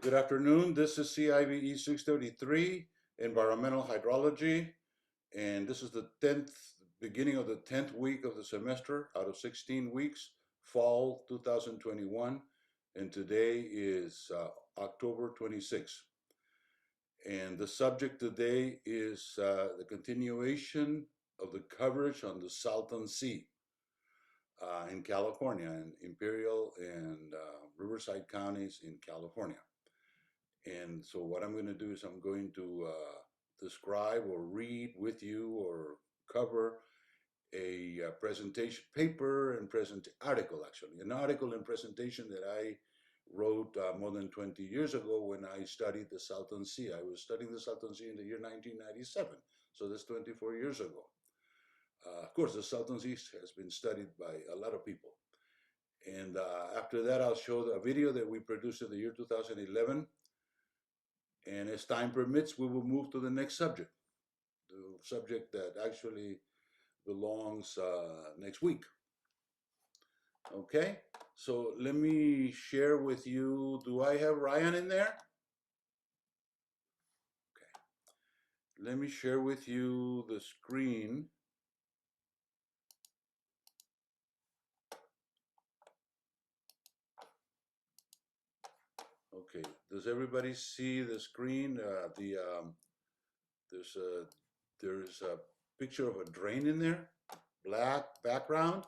Good afternoon. This is CIVE633, Environmental Hydrology, and this is the 10th, beginning of the 10th week of the semester out of 16 weeks, fall 2021, and today is October 26th. And the subject today is the continuation of the coverage on the Salton Sea in California, in Imperial and Riverside counties in California. And so what I'm going to do is I'm going to describe or read with you or cover a presentation paper and article, actually, an article and presentation that I wrote more than 20 years ago when I studied the Salton Sea. I was studying the Salton Sea in the year 1997, so that's 24 years ago. Of course, the Salton Sea has been studied by a lot of people. And after that, I'll show a video that we produced in the year 2011. And as time permits, we will move to the next subject, the subject that actually belongs next week. Okay, so let me share with you, do I have Ryan in there? Okay, let me share with you the screen. Okay, does everybody see the screen? There's a picture of a drain in there, black background.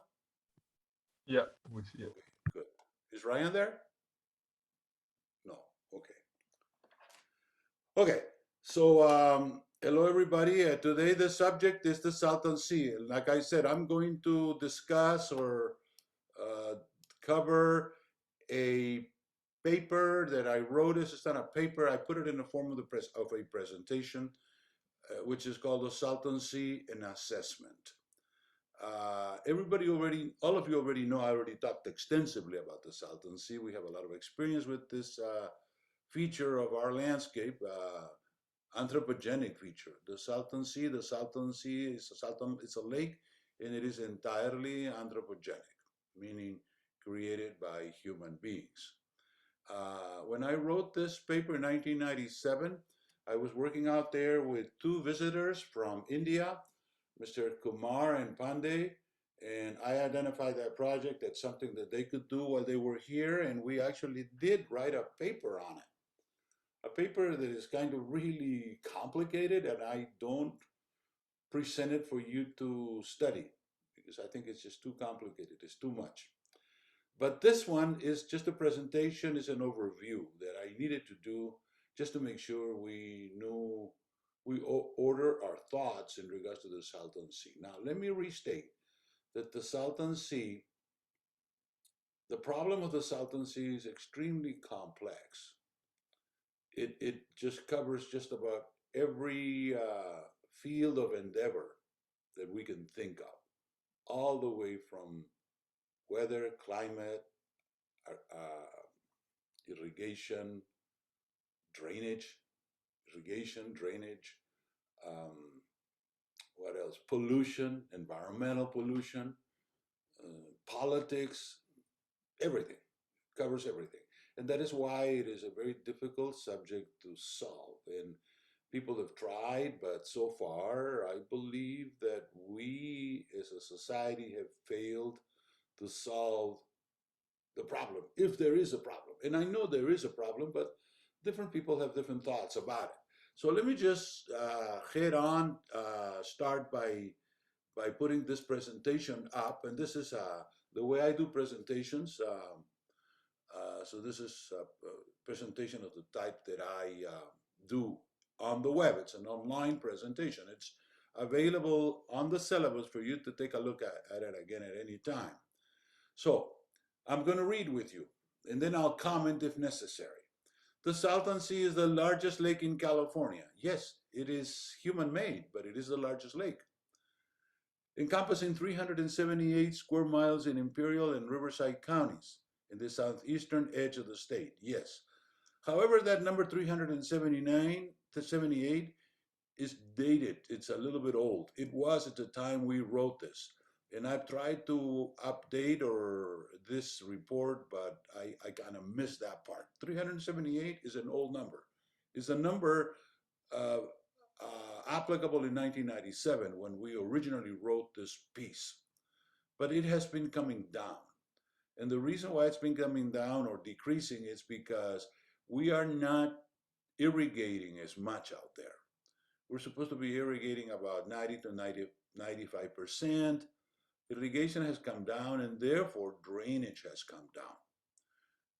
Yeah, we see it. Okay, good. Is Ryan there? No. Okay. Okay. So hello everybody. Today the subject is the Salton Sea. Like I said, I'm going to discuss or cover a paper that I wrote. This is not a paper. I put it in the form of a presentation, which is called the Salton Sea an Assessment. All of you already know, I already talked extensively about the Salton Sea. We have a lot of experience with this feature of our landscape, anthropogenic feature. The Salton Sea it's a lake, and it is entirely anthropogenic, meaning created by human beings. When I wrote this paper in 1997, I was working out there with two visitors from India, Mr. Kumar and Pandey, and I identified that project as something that they could do while they were here, and we actually did write a paper on it. A paper that is kind of really complicated, and I don't present it for you to study because I think it's just too complicated, it's too much. But this one is just a presentation, is an overview that I needed to do just to make sure we order our thoughts in regards to the Salton Sea. Now, let me restate that the Salton Sea, the problem of the Salton Sea is extremely complex. It just covers just about every field of endeavor that we can think of, all the way from weather, climate, irrigation, drainage, what else? Pollution, environmental pollution, politics, everything, covers everything. And that is why it is a very difficult subject to solve. And people have tried, but so far, I believe that we as a society have failed to solve the problem, if there is a problem. And I know there is a problem, but different people have different thoughts about it. So let me just head on, start by putting this presentation up. And this is the way I do presentations. So this is a presentation of the type that I do on the web. It's an online presentation. It's available on the syllabus for you to take a look at it again at any time. So I'm going to read with you, and then I'll comment if necessary. The Salton Sea is the largest lake in California. Yes, it is human-made, but it is the largest lake, encompassing 378 square miles in Imperial and Riverside counties in the southeastern edge of the state. Yes. However, that number 379 to 78 is dated. It's a little bit old. It was at the time we wrote this. And I've tried to update or this report, but I kind of missed that part. 378 is an old number. It's a number uh, applicable in 1997 when we originally wrote this piece. But it has been coming down. And the reason why it's been coming down or decreasing is because we are not irrigating as much out there. We're supposed to be irrigating about 90 to 95%. Irrigation has come down and therefore drainage has come down.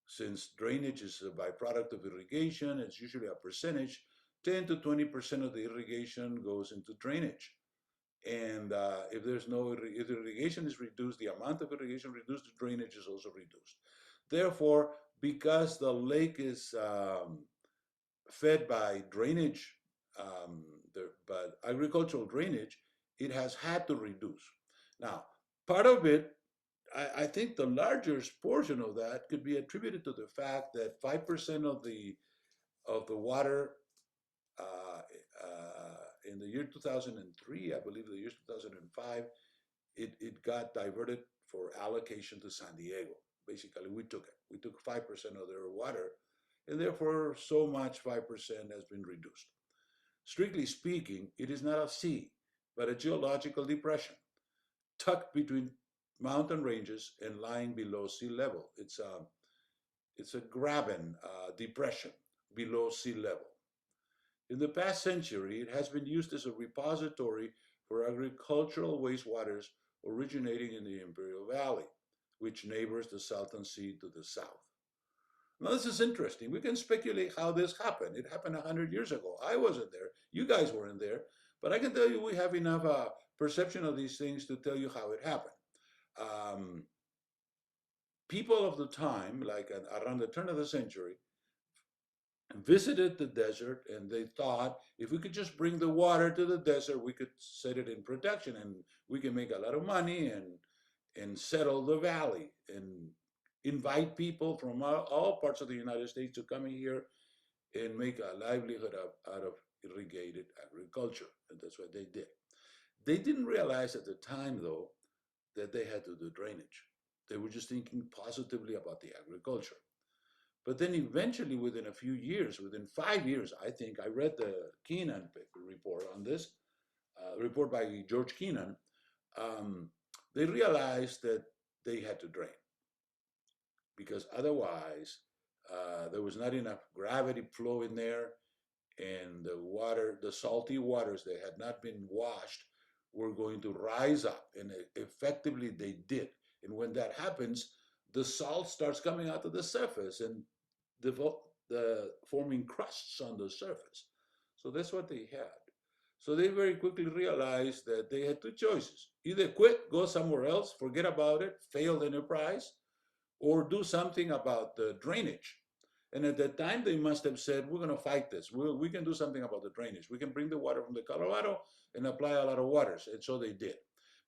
Since drainage is a byproduct of irrigation, it's usually a percentage. 10 to 20% of the irrigation goes into drainage. And if there's no, if the irrigation is reduced, the amount of irrigation reduced, the drainage is also reduced. Therefore, because the lake is fed by drainage, but agricultural drainage, it has had to reduce. Now, part of it, I think the largest portion of that could be attributed to the fact that 5% of the water in the year 2003, I believe the year 2005, it got diverted for allocation to San Diego. Basically, we took it. We took 5% of their water, and therefore, so much 5% has been reduced. Strictly speaking, it is not a sea, but a geological depression tucked between mountain ranges and lying below sea level. It's a graben depression below sea level. In the past century, it has been used as a repository for agricultural wastewaters originating in the Imperial Valley, which neighbors the Salton Sea to the south. Now, this is interesting. We can speculate how this happened. It happened 100 years ago. I wasn't there. You guys weren't there. But I can tell you we have enough perception of these things to tell you how it happened. Um, People of the time, like around the turn of the century, visited the desert and they thought if we could just bring the water to the desert, we could set it in production and we can make a lot of money and settle the valley and invite people from all parts of the United States to come in here and make a livelihood out of irrigated agriculture. And that's what they did. They didn't realize at the time, though, that they had to do drainage. They were just thinking positively about the agriculture. But then eventually, within a few years, within 5 years, I think, I read the Keenan report on this, report by George Keenan, they realized that they had to drain because otherwise there was not enough gravity flow in there and the water, the salty waters that had not been washed were going to rise up and effectively they did. And when that happens, the salt starts coming out of the surface and the forming crusts on the surface. So that's what they had. So they very quickly realized that they had two choices. Either quit, go somewhere else, forget about it, failed enterprise, or do something about the drainage. And at that time, they must have said, we're going to fight this. We can do something about the drainage. We can bring the water from the Colorado and apply a lot of waters. And so they did.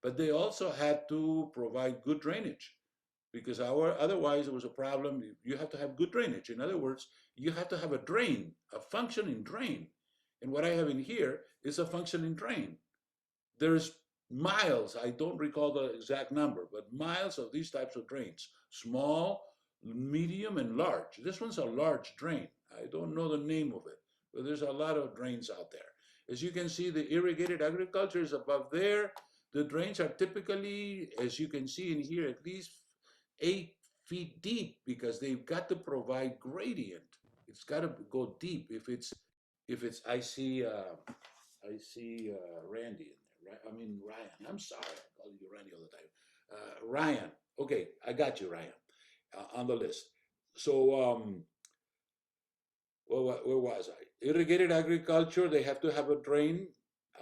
But they also had to provide good drainage because otherwise it was a problem. You have to have good drainage. In other words, you have to have a drain, a functioning drain. And what I have in here is a functioning drain. There's miles, I don't recall the exact number, but miles of these types of drains, small, medium, and large. This one's a large drain. I don't know the name of it, but there's a lot of drains out there. As you can see, the irrigated agriculture is above there. The drains are typically, as you can see in here, at least 8 feet deep because they've got to provide gradient. It's got to go deep. I see Randy in there, right? I mean Ryan. I'm sorry, I call you Randy all the time. Ryan. Okay, I got you, Ryan, on the list. So, where was I? Irrigated agriculture. They have to have a drain,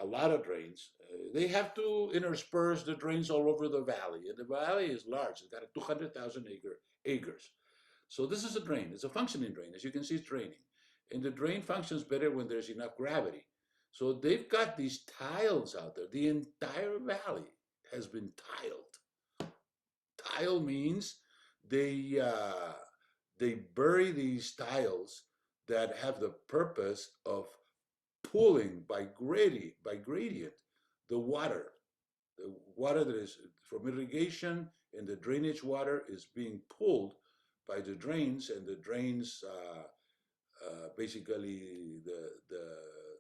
a lot of drains. They have to intersperse the drains all over the valley, and the valley is large. It's got 200,000 acres. So this is a drain. It's a functioning drain. As you can see, it's draining. And the drain functions better when there's enough gravity. So they've got these tiles out there. The entire valley has been tiled. Tile means they uh, they bury these tiles that have the purpose of pulling by gradient the water The water that is from irrigation and the drainage water is being pulled by the drains, and the drains basically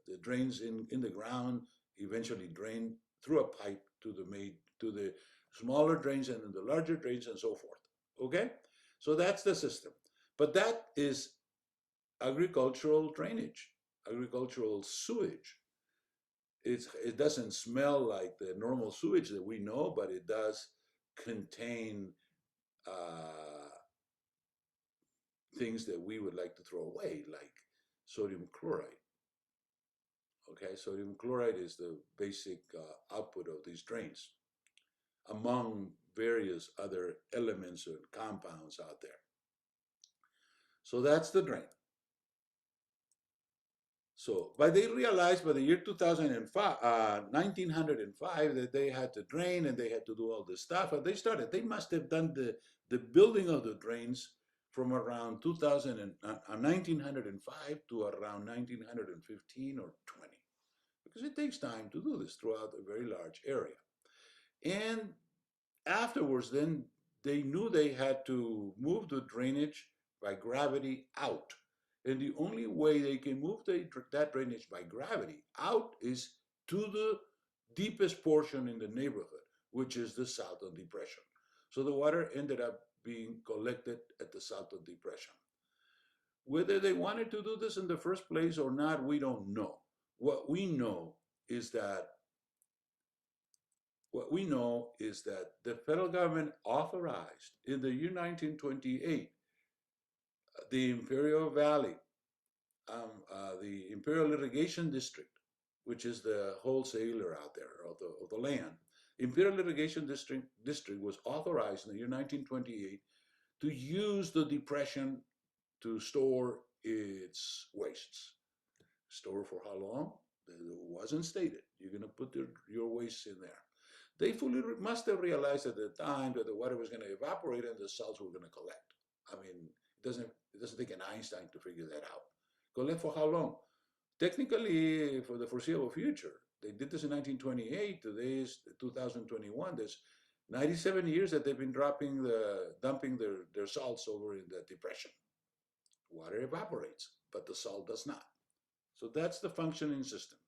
the drains in the ground eventually drain through a pipe to the smaller drains and then the larger drains and so forth. Okay, so that's the system. But that is agricultural drainage, agricultural sewage. It doesn't smell like the normal sewage that we know, but it does contain things that we would like to throw away, like sodium chloride. Okay, sodium chloride is the basic output of these drains, among various other elements and compounds out there. So that's the drain. So, but they realized by the year 2005, 1905, that they had to drain and they had to do all this stuff. And they must have done the building of the drains from around 1905 to around 1915 or 20, because it takes time to do this throughout a very large area. And afterwards, then they knew they had to move the drainage by gravity out. And the only way they can move that drainage by gravity out is to the deepest portion in the neighborhood, which is the Salton Depression. So the water ended up being collected at the Salton Depression. Whether they wanted to do this in the first place or not, we don't know. What we know is that what we know is that the federal government authorized in the year 1928 the Imperial Valley, the Imperial Irrigation District, which is the wholesaler out there of the land. Imperial Irrigation District was authorized in the year 1928 to use the depression to store its wastes. Store for how long? It wasn't stated. You're going to put your wastes in there. They must have realized at the time that the water was going to evaporate and the salts were going to collect. I mean, it doesn't take an Einstein to figure that out. Collect for how long? Technically, for the foreseeable future. They did this in 1928. Today is 2021. There's 97 years that they've been dumping their salts over in the depression. Water evaporates, but the salt does not. So that's the functioning system.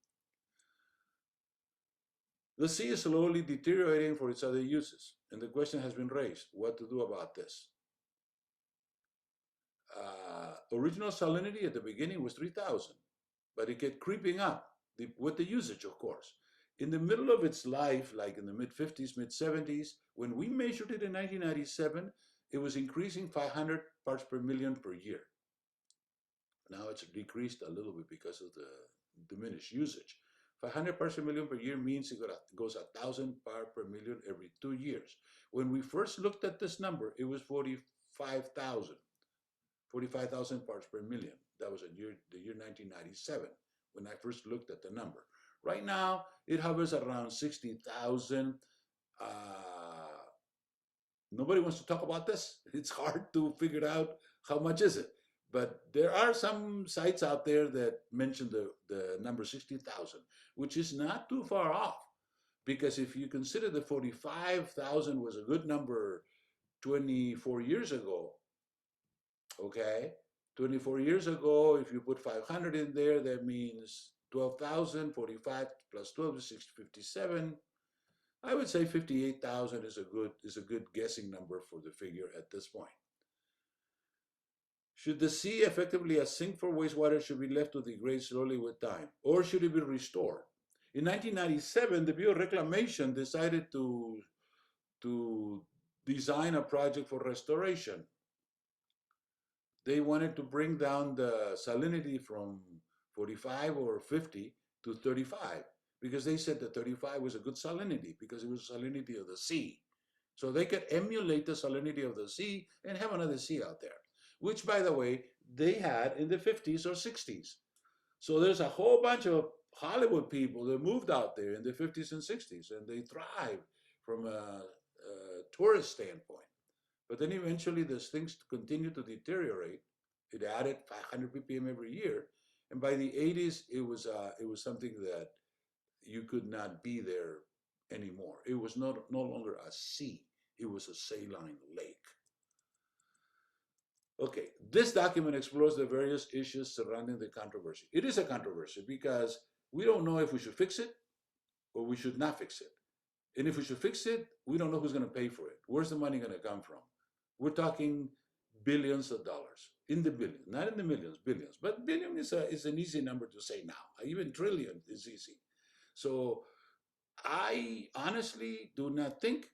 The sea is slowly deteriorating for its other uses, and the question has been raised, what to do about this? Original salinity at the beginning was 3,000, but it kept creeping up with the usage, of course. In the middle of its life, like in the mid-50s, mid-70s, when we measured it in 1997, it was increasing 500 parts per million per year. Now it's decreased a little bit because of the diminished usage. 500 parts per million per year means it goes 1,000 parts per million every 2 years. When we first looked at this number, it was 45,000 parts per million. That was the year 1997 when I first looked at the number. Right now, it hovers around 60,000. Nobody wants to talk about this. It's hard to figure out how much is it. But there are some sites out there that mention the number 60,000, which is not too far off. Because if you consider the 45,000 was a good number 24 years ago, okay? 24 years ago, if you put 500 in there, that means 12,000, 45 plus 12 is 57. I would say 58,000 is a good guessing number for the figure at this point. Should the sea, effectively a sink for wastewater, should be left to degrade slowly with time, or should it be restored? In 1997, the Bureau of Reclamation decided to design a project for restoration. They wanted to bring down the salinity from 45 or 50 to 35, because they said that 35 was a good salinity because it was salinity of the sea. So they could emulate the salinity of the sea and have another sea out there, which, by the way, they had in the 50s or 60s. So there's a whole bunch of Hollywood people that moved out there in the 50s and 60s, and they thrived from a tourist standpoint. But then eventually, these things continued to deteriorate. It added 500 ppm every year, and by the 80s, it was something that you could not be there anymore. It was no longer a sea, it was a saline lake. Okay, this document explores the various issues surrounding the controversy. It is a controversy because we don't know if we should fix it or we should not fix it. And if we should fix it, we don't know who's going to pay for it. Where's the money going to come from? We're talking billions of dollars, in the billions, not in the millions, billions. But billion is an easy number to say now. Even trillion is easy. So I honestly do not think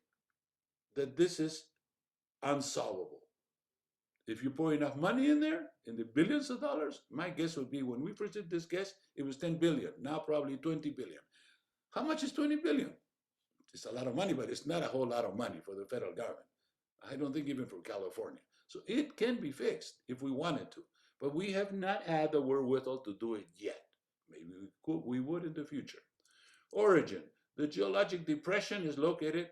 that this is unsolvable. If you pour enough money in there, in the billions of dollars, my guess would be when we first did this guess, it was 10 billion. Now probably 20 billion. How much is 20 billion? It's a lot of money, but it's not a whole lot of money for the federal government. I don't think even for California. So it can be fixed if we wanted to, but we have not had the wherewithal to do it yet. Maybe we would in the future. Origin. The geologic depression is located,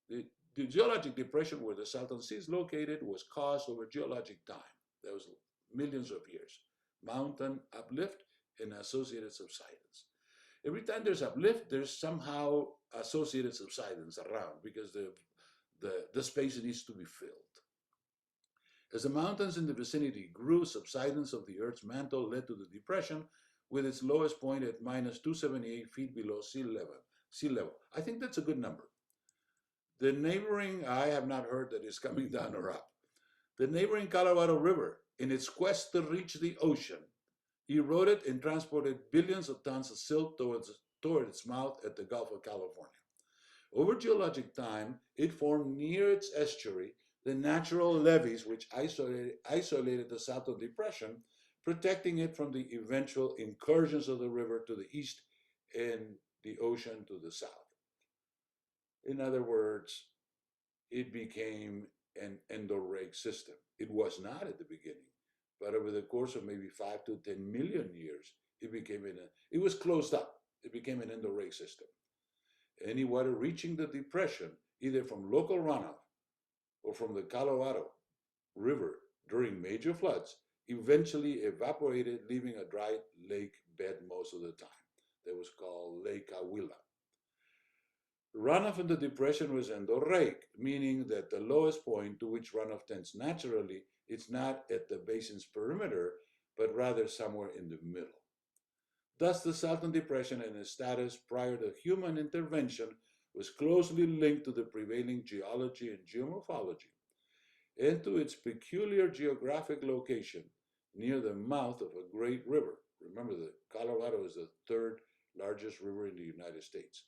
the, the geologic depression where the Salton Sea is located was caused over geologic time. That was millions of years. Mountain uplift and associated subsidence. Every time there's uplift, there's somehow associated subsidence around because the space needs to be filled. As the mountains in the vicinity grew, subsidence of the Earth's mantle led to the depression, with its lowest point at minus 278 feet below sea level. Sea level. I think that's a good number. The neighboring, I have not heard that it's coming down or up. The neighboring Colorado River, in its quest to reach the ocean, eroded and transported billions of tons of silt toward its mouth at the Gulf of California. Over geologic time, it formed near its estuary the natural levees which isolated the Salton Depression, protecting it from the eventual incursions of the river to the east and the ocean to the south. In other words, it became an endorheic system. It was not at the beginning, but over the course of maybe 5 to 10 million years, it was closed up. It became an endorheic system. Any water reaching the depression, either from local runoff or from the Colorado River during major floods, eventually evaporated, leaving a dry lake bed most of the time. That was called Lake Awilla. Runoff in the depression was endorheic, meaning that the lowest point to which runoff tends naturally is not at the basin's perimeter, but rather somewhere in the middle. Thus, the Salton Depression and its status prior to human intervention was closely linked to the prevailing geology and geomorphology, and to its peculiar geographic location near the mouth of a great river. Remember that Colorado is the third largest river in the United States,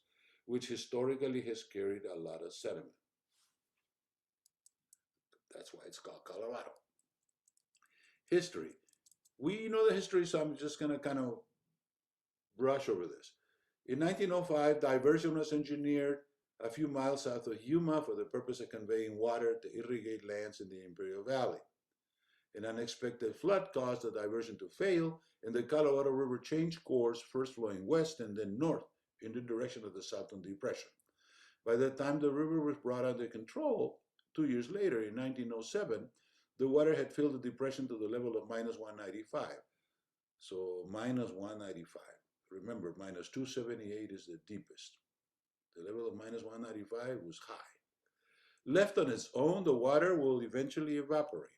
which historically has carried a lot of sediment. That's why it's called Colorado. History. We know the history, so I'm just going to kind of brush over this. In 1905, diversion was engineered a few miles south of Yuma for the purpose of conveying water to irrigate lands in the Imperial Valley. An unexpected flood caused the diversion to fail, and the Colorado River changed course, first flowing west and then north in the direction of the Salton Depression. By the time the river was brought under control, 2 years later, in 1907, the water had filled the depression to the level of minus 195. So minus 195. Remember, minus 278 is the deepest. The level of minus 195 was high. Left on its own, the water will eventually evaporate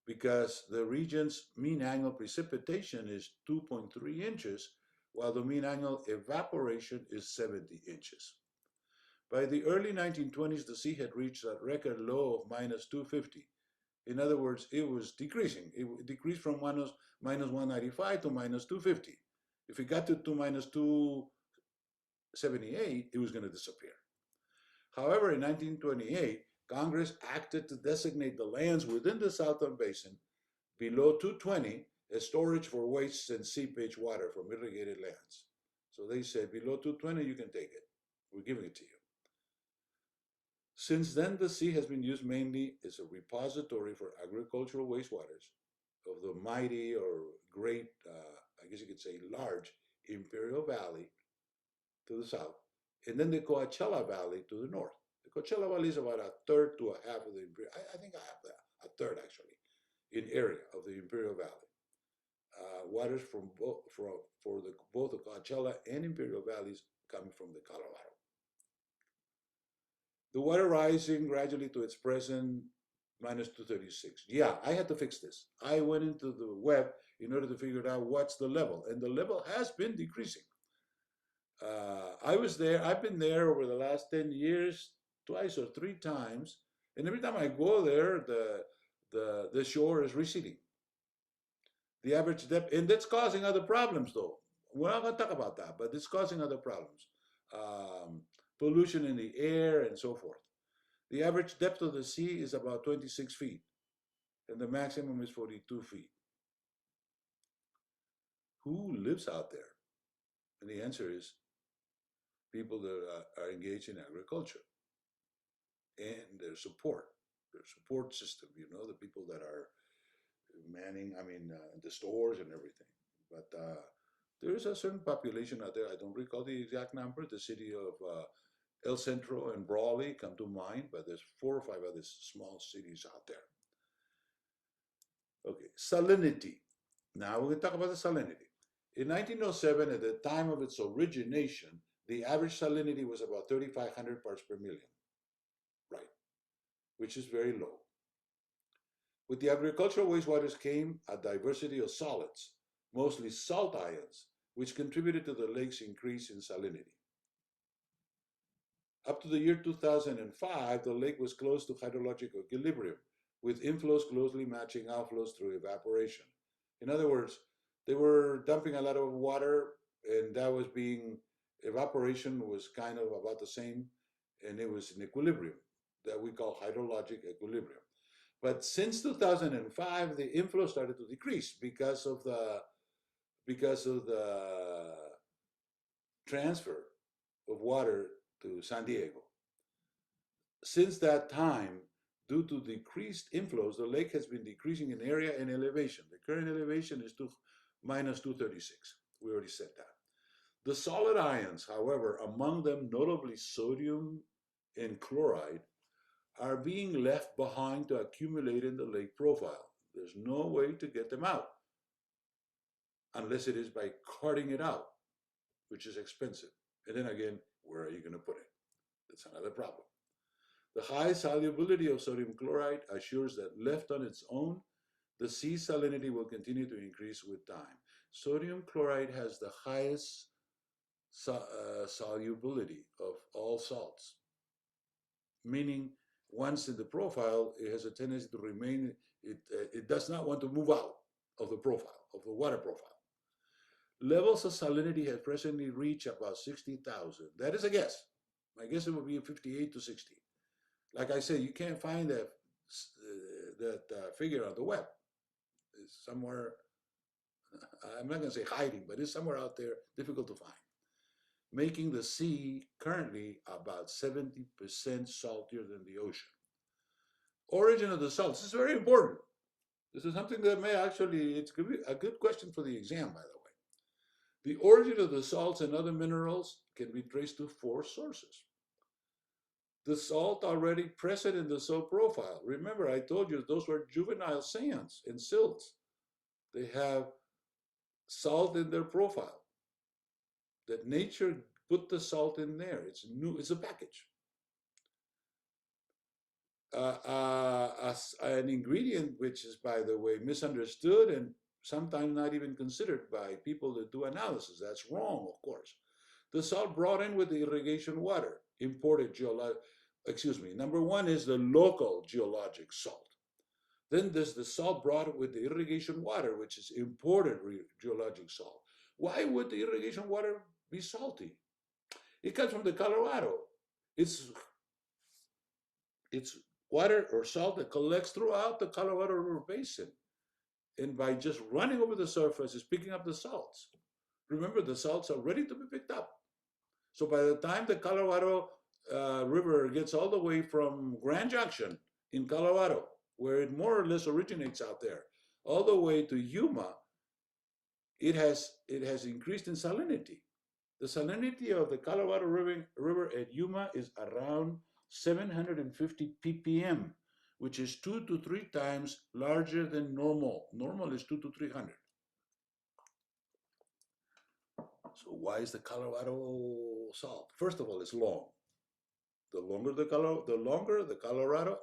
because the region's mean annual precipitation is 2.3 inches, while the mean annual evaporation is 70 inches. By the early 1920s, the sea had reached a record low of minus 250. In other words, it was decreasing. It decreased from minus 195 to minus 250. If it got to minus 278, it was going to disappear. However, in 1928, Congress acted to designate the lands within the Salton Basin below 220 as storage for waste and seepage water from irrigated lands. So they said, below 220, you can take it. We're giving it to you. Since then, the sea has been used mainly as a repository for agricultural wastewaters of the mighty or great, I guess you could say large, Imperial Valley to the south, and then the Coachella Valley to the north. The Coachella Valley is about a third to a half of the Imperial, I think I have that, a third actually, in area of the Imperial Valley. Waters from both the Coachella and Imperial Valleys coming from the Colorado. The water rising gradually to its present minus 236. Yeah, I had to fix this. I went into the web in order to figure out what's the level, and the level has been decreasing. I've been there over the last 10 years, twice or three times, and every time I go there, the shore is receding. The average depth, and that's causing other problems though. We're not going to talk about that, but it's causing other problems. Um, Pollution in the air and so forth. The average depth of the sea is about 26 feet, and the maximum is 42 feet. Who lives out there? And the answer is people that are engaged in agriculture and their support system, the people that are manning, the stores and everything. But there is a certain population out there. I don't recall the exact number. The city of El Centro and Brawley come to mind, but there's 4 or 5 other small cities out there. Okay, salinity. Now we're going to talk about the salinity. In 1907, at the time of its origination, the average salinity was about 3,500 parts per million, right, which is very low. With the agricultural wastewaters came a diversity of solids, mostly salt ions, which contributed to the lake's increase in salinity. Up to the year 2005, the lake was close to hydrological equilibrium, with inflows closely matching outflows through evaporation. In other words, they were dumping a lot of water, and evaporation was kind of about the same, and it was in equilibrium that we call hydrologic equilibrium. But since 2005, the inflow started to decrease because of the transfer of water to San Diego. Since that time, due to decreased inflows, the lake has been decreasing in area and elevation. The current elevation is minus 236. We already said that. The solid ions, however, among them notably sodium and chloride, are being left behind to accumulate in the lake profile. There's no way to get them out unless it is by carting it out, which is expensive. And then again, where are you going to put it? That's another problem. The high solubility of sodium chloride assures that left on its own, the sea salinity will continue to increase with time. Sodium chloride has the highest solubility of all salts, meaning once in the profile, it has a tendency to remain, it does not want to move out of the profile, of the water profile. Levels of salinity have presently reached about 60,000. That is a guess. My guess it will be 58 to 60. Like I said, you can't find that figure on the web. It's somewhere, I'm not going to say hiding, but it's somewhere out there, difficult to find, making the sea currently about 70% saltier than the ocean. Origin of the salts. This is very important. This is something that may actually, it's a good question for the exam, by the way. The origin of the salts and other minerals can be traced to 4 sources. The salt already present in the soil profile. Remember, I told you those were juvenile sands and silts. They have salt in their profile. That nature put the salt in there. It's new, it's a package. An ingredient which is, by the way, misunderstood and sometimes not even considered by people that do analysis. That's wrong, of course. The salt brought in with the irrigation water, imported number one is the local geologic salt. Then there's the salt brought with the irrigation water, which is imported geologic salt. Why would the irrigation water be salty? It comes from the Colorado. It's water or salt that collects throughout the Colorado River Basin. And by just running over the surface, it's picking up the salts. Remember, the salts are ready to be picked up. So by the time the Colorado River gets all the way from Grand Junction in Colorado, where it more or less originates out there, all the way to Yuma, it has increased in salinity. The salinity of the Colorado River at Yuma is around 750 ppm, which is 2 to 3 times larger than normal. Normal is 2 to 300. So why is the Colorado salt? First of all, it's long. The longer the Colorado,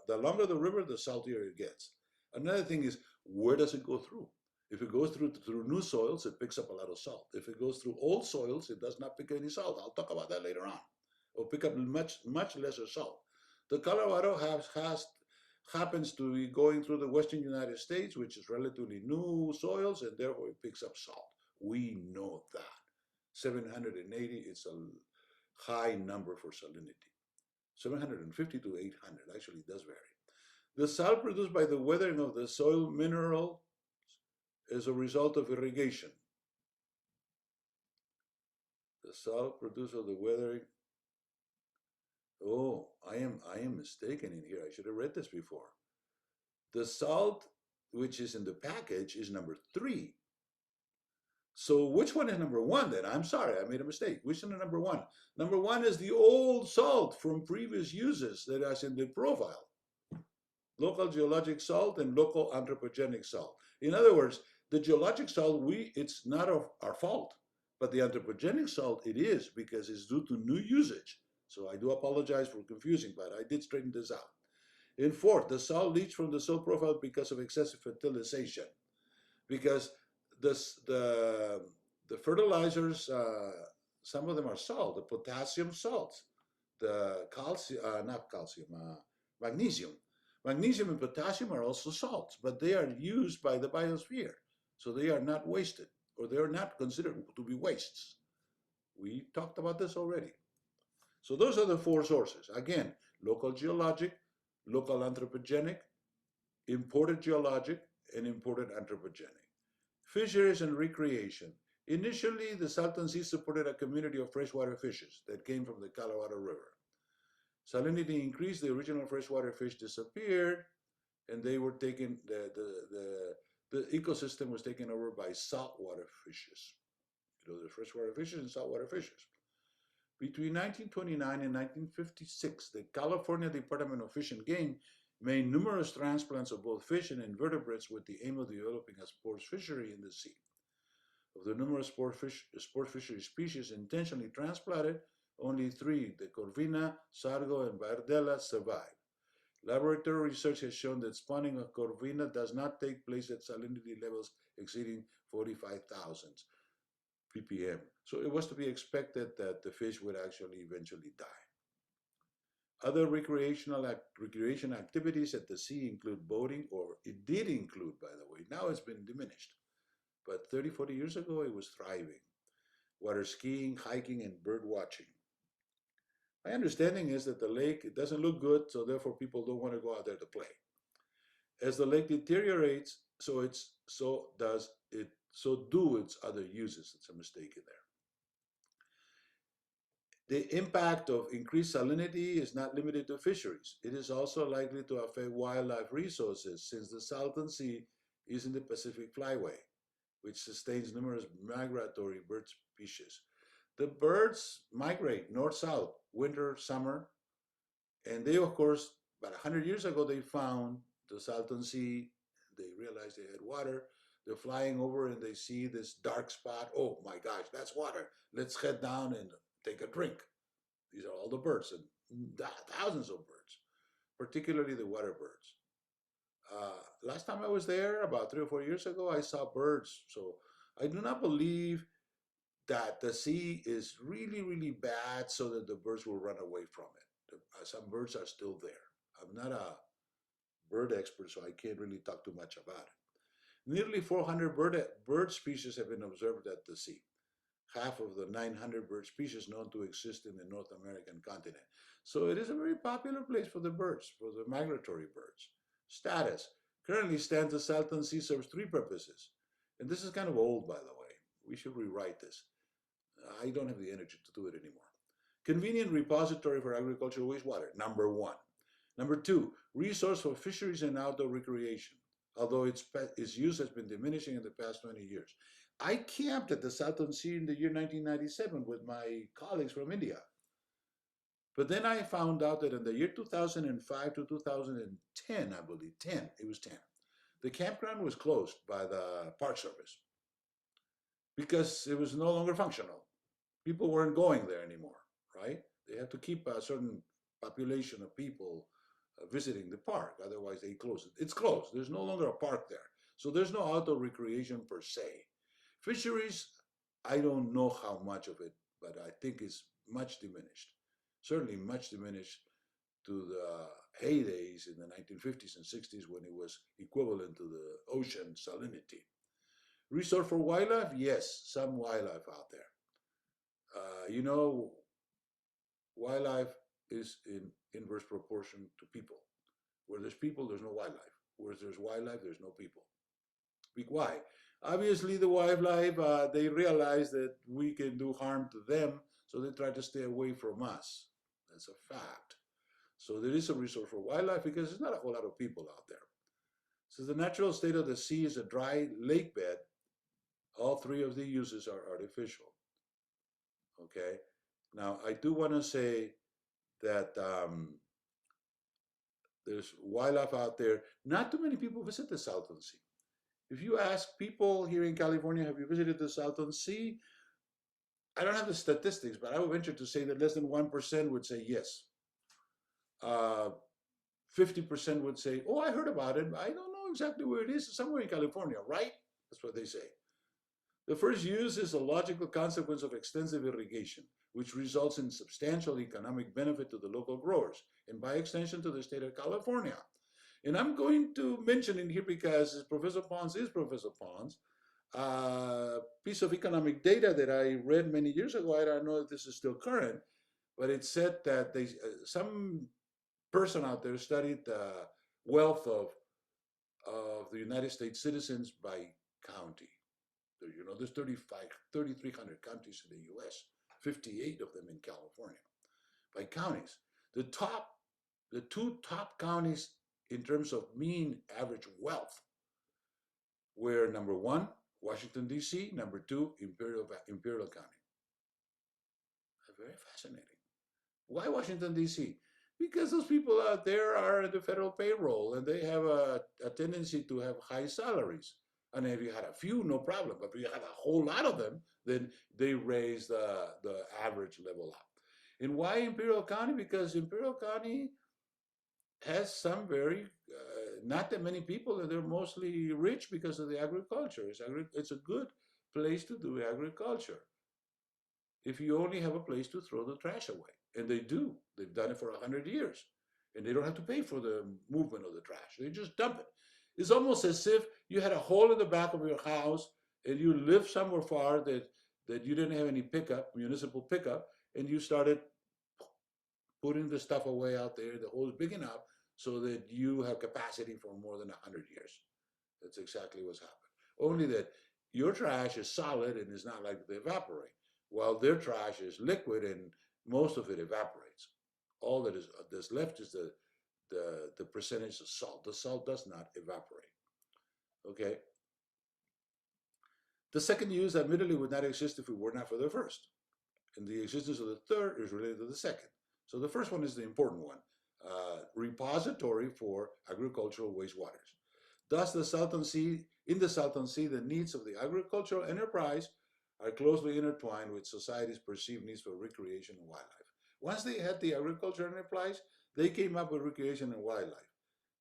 the longer the river, the saltier it gets. Another thing is, where does it go through? If it goes through new soils, it picks up a lot of salt. If it goes through old soils, it does not pick any salt. I'll talk about that later on. Or pick up much lesser salt. The Colorado happens to be going through the western United States, which is relatively new soils, and therefore it picks up salt. We know that. 780 is a high number for salinity. 750 to 800 actually does vary. The salt produced by the weathering of the soil mineral is a result of irrigation. The salt produced of the weathering. Oh, I am mistaken in here. I should have read this before. The salt which is in the package is number 3. So which one is number 1 then? I'm sorry, I made a mistake. Which is number 1? Number 1 is the old salt from previous uses that is in the profile. Local geologic salt and local anthropogenic salt. In other words, the geologic salt, it's not our fault, but the anthropogenic salt, it is, because it's due to new usage. So I do apologize for confusing, but I did straighten this out. In fourth, the salt leached from the soil profile because of excessive fertilization. Because the fertilizers, some of them are salt, the potassium salts, the calcium, not calcium, magnesium. Magnesium and potassium are also salts, but they are used by the biosphere. So they are not wasted, or they are not considered to be wastes. We talked about this already. So those are the 4 sources. Again, local geologic, local anthropogenic, imported geologic, and imported anthropogenic. Fisheries and recreation. Initially, the Salton Sea supported a community of freshwater fishes that came from the Colorado River. Salinity increased, the original freshwater fish disappeared, and they were taken, the ecosystem was taken over by saltwater fishes. You know, the freshwater fishes and saltwater fishes. Between 1929 and 1956, the California Department of Fish and Game made numerous transplants of both fish and invertebrates with the aim of developing a sports fishery in the sea. Of the numerous sport fishery species intentionally transplanted, only 3, the corvina, sargo, and bardella, survive. Laboratory research has shown that spawning of corvina does not take place at salinity levels exceeding 45,000 ppm. So it was to be expected that the fish would actually eventually die. Other recreation activities at the sea include boating, or it did include, by the way. Now it's been diminished. But 30, 40 years ago, it was thriving. Water skiing, hiking, and bird watching. My understanding is that the lake, it doesn't look good, so therefore people don't want to go out there to play. As the lake deteriorates, so do its other uses. It's a mistake in there. The impact of increased salinity is not limited to fisheries. It is also likely to affect wildlife resources, since the Salton Sea is in the Pacific Flyway, which sustains numerous migratory bird species. The birds migrate north-south, winter, summer, and they, of course, about 100 years ago, they found the Salton Sea. They realized they had water. They're flying over and they see this dark spot. Oh my gosh, that's water. Let's head down and take a drink. These are all the birds, and thousands of birds, particularly the water birds. Last time I was there, about 3 or 4 years ago, I saw birds. So I do not believe that the sea is really, really bad so that the birds will run away from it. Some birds are still there. I'm not a bird expert, so I can't really talk too much about it. Nearly 400 bird species have been observed at the sea, half of the 900 bird species known to exist in the North American continent. So it is a very popular place for the birds, for the migratory birds. Status. Currently stands the Salton Sea serves 3 purposes. And this is kind of old, by the way. We should rewrite this. I don't have the energy to do it anymore. Convenient repository for agricultural wastewater, number 1. Number 2, resource for fisheries and outdoor recreation, although its use has been diminishing in the past 20 years. I camped at the Salton Sea in the year 1997 with my colleagues from India. But then I found out that in the year 2005 to 2010, I believe, it was 10, the campground was closed by the Park Service because it was no longer functional. People weren't going there anymore, right? They had to keep a certain population of people visiting the park. Otherwise, they close it. It's closed. There's no longer a park there. So there's no outdoor recreation per se. Fisheries, I don't know how much of it, but I think it's much diminished. Certainly much diminished to the heydays in the 1950s and 60s when it was equivalent to the ocean salinity. Resort for wildlife? Yes, some wildlife out there. You know, wildlife is in inverse proportion to people. Where there's people, there's no wildlife. Where there's wildlife, there's no people. Why? Obviously, the wildlife, they realize that we can do harm to them, so they try to stay away from us. That's a fact. So there is a resource for wildlife because there's not a whole lot of people out there. So the natural state of the sea is a dry lake bed. All three of the uses are artificial. Okay. Now I do want to say that there's wildlife out there. Not too many people visit the Salton Sea. If you ask people here in California, have you visited the Salton Sea? I don't have the statistics, but I would venture to say that less than 1% would say yes. 50% would say, oh, I heard about it. I don't know exactly where it is. It's somewhere in California, right? That's what they say. The first use is a logical consequence of extensive irrigation, which results in substantial economic benefit to the local growers and by extension to the state of California. And I'm going to mention in here because Professor Ponce is Professor Ponce, a piece of economic data that I read many years ago. I don't know if this is still current, but it said that some person out there studied the wealth of the United States citizens by county. You know, there's 3,300 counties in the U.S., 58 of them in California. By counties, the top, the two top counties in terms of mean average wealth were number one, Washington, D.C., number two, Imperial County. Very fascinating. Why Washington, D.C.? Because those people out there are at the federal payroll and they have a tendency to have high salaries. And if you had a few, no problem. But if you had a whole lot of them, then they raise the average level up. And why Imperial County? Because Imperial County has some very, not that many people, and they're mostly rich because of the agriculture. It's a good place to do agriculture if you only have a place to throw the trash away. And they do. They've done it for 100 years. And they don't have to pay for the movement of the trash. They just dump it. It's almost as if you had a hole in the back of your house and you lived somewhere far that you didn't have any pickup, municipal pickup, and you started putting the stuff away out there. The hole is big enough so that you have capacity for more than 100 years. That's exactly what's happened. Only that your trash is solid and is not likely to evaporate, while their trash is liquid and most of it evaporates. All that is that's left is the percentage of salt. The salt does not evaporate. Okay. The second use admittedly would not exist if it were not for the first. And the existence of the third is related to the second. So the first one is the important one, repository for agricultural wastewaters. Thus, in the Salton Sea, the needs of the agricultural enterprise are closely intertwined with society's perceived needs for recreation and wildlife. Once they had the agricultural enterprise, they came up with recreation and wildlife.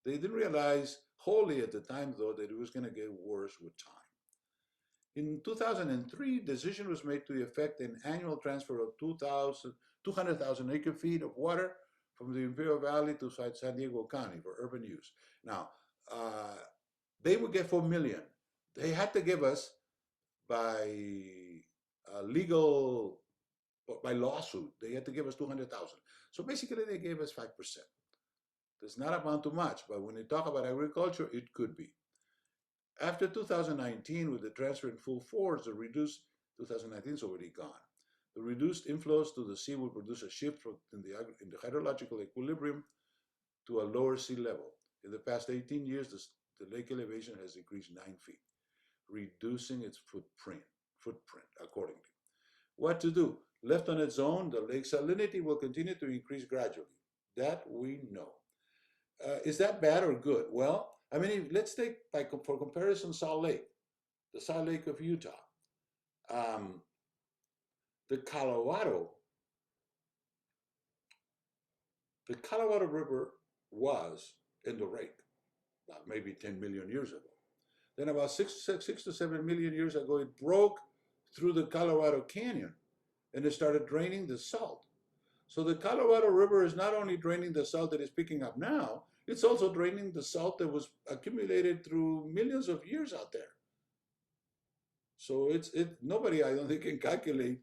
They didn't realize wholly at the time, though, that it was going to get worse with time. In 2003, decision was made to effect an annual transfer of 200,000 acre-feet of water from the Imperial Valley to San Diego County for urban use. Now, they would get 4 million. They had to give us by legal, by lawsuit, they had to give us 200,000. So basically they gave us 5%. Does not amount to much, but when they talk about agriculture, it could be. After 2019, with the transfer in full force, the reduced 2019 is already gone. The reduced inflows to the sea will produce a shift in the hydrological equilibrium to a lower sea level. In the past 18 years, the lake elevation has increased 9 feet, reducing its footprint accordingly. What to do? Left on its own, the lake salinity will continue to increase gradually. That we know. Is that bad or good? Well, I mean, let's take, for comparison, Salt Lake, the Salt Lake of Utah. the Colorado, the Colorado River was in the lake about maybe 10 million years ago. Then about 6 to 7 million years ago, it broke through the Colorado Canyon and it started draining the salt. So the Colorado River is not only draining the salt that it's picking up now, it's also draining the salt that was accumulated through millions of years out there. So nobody, I don't think, can calculate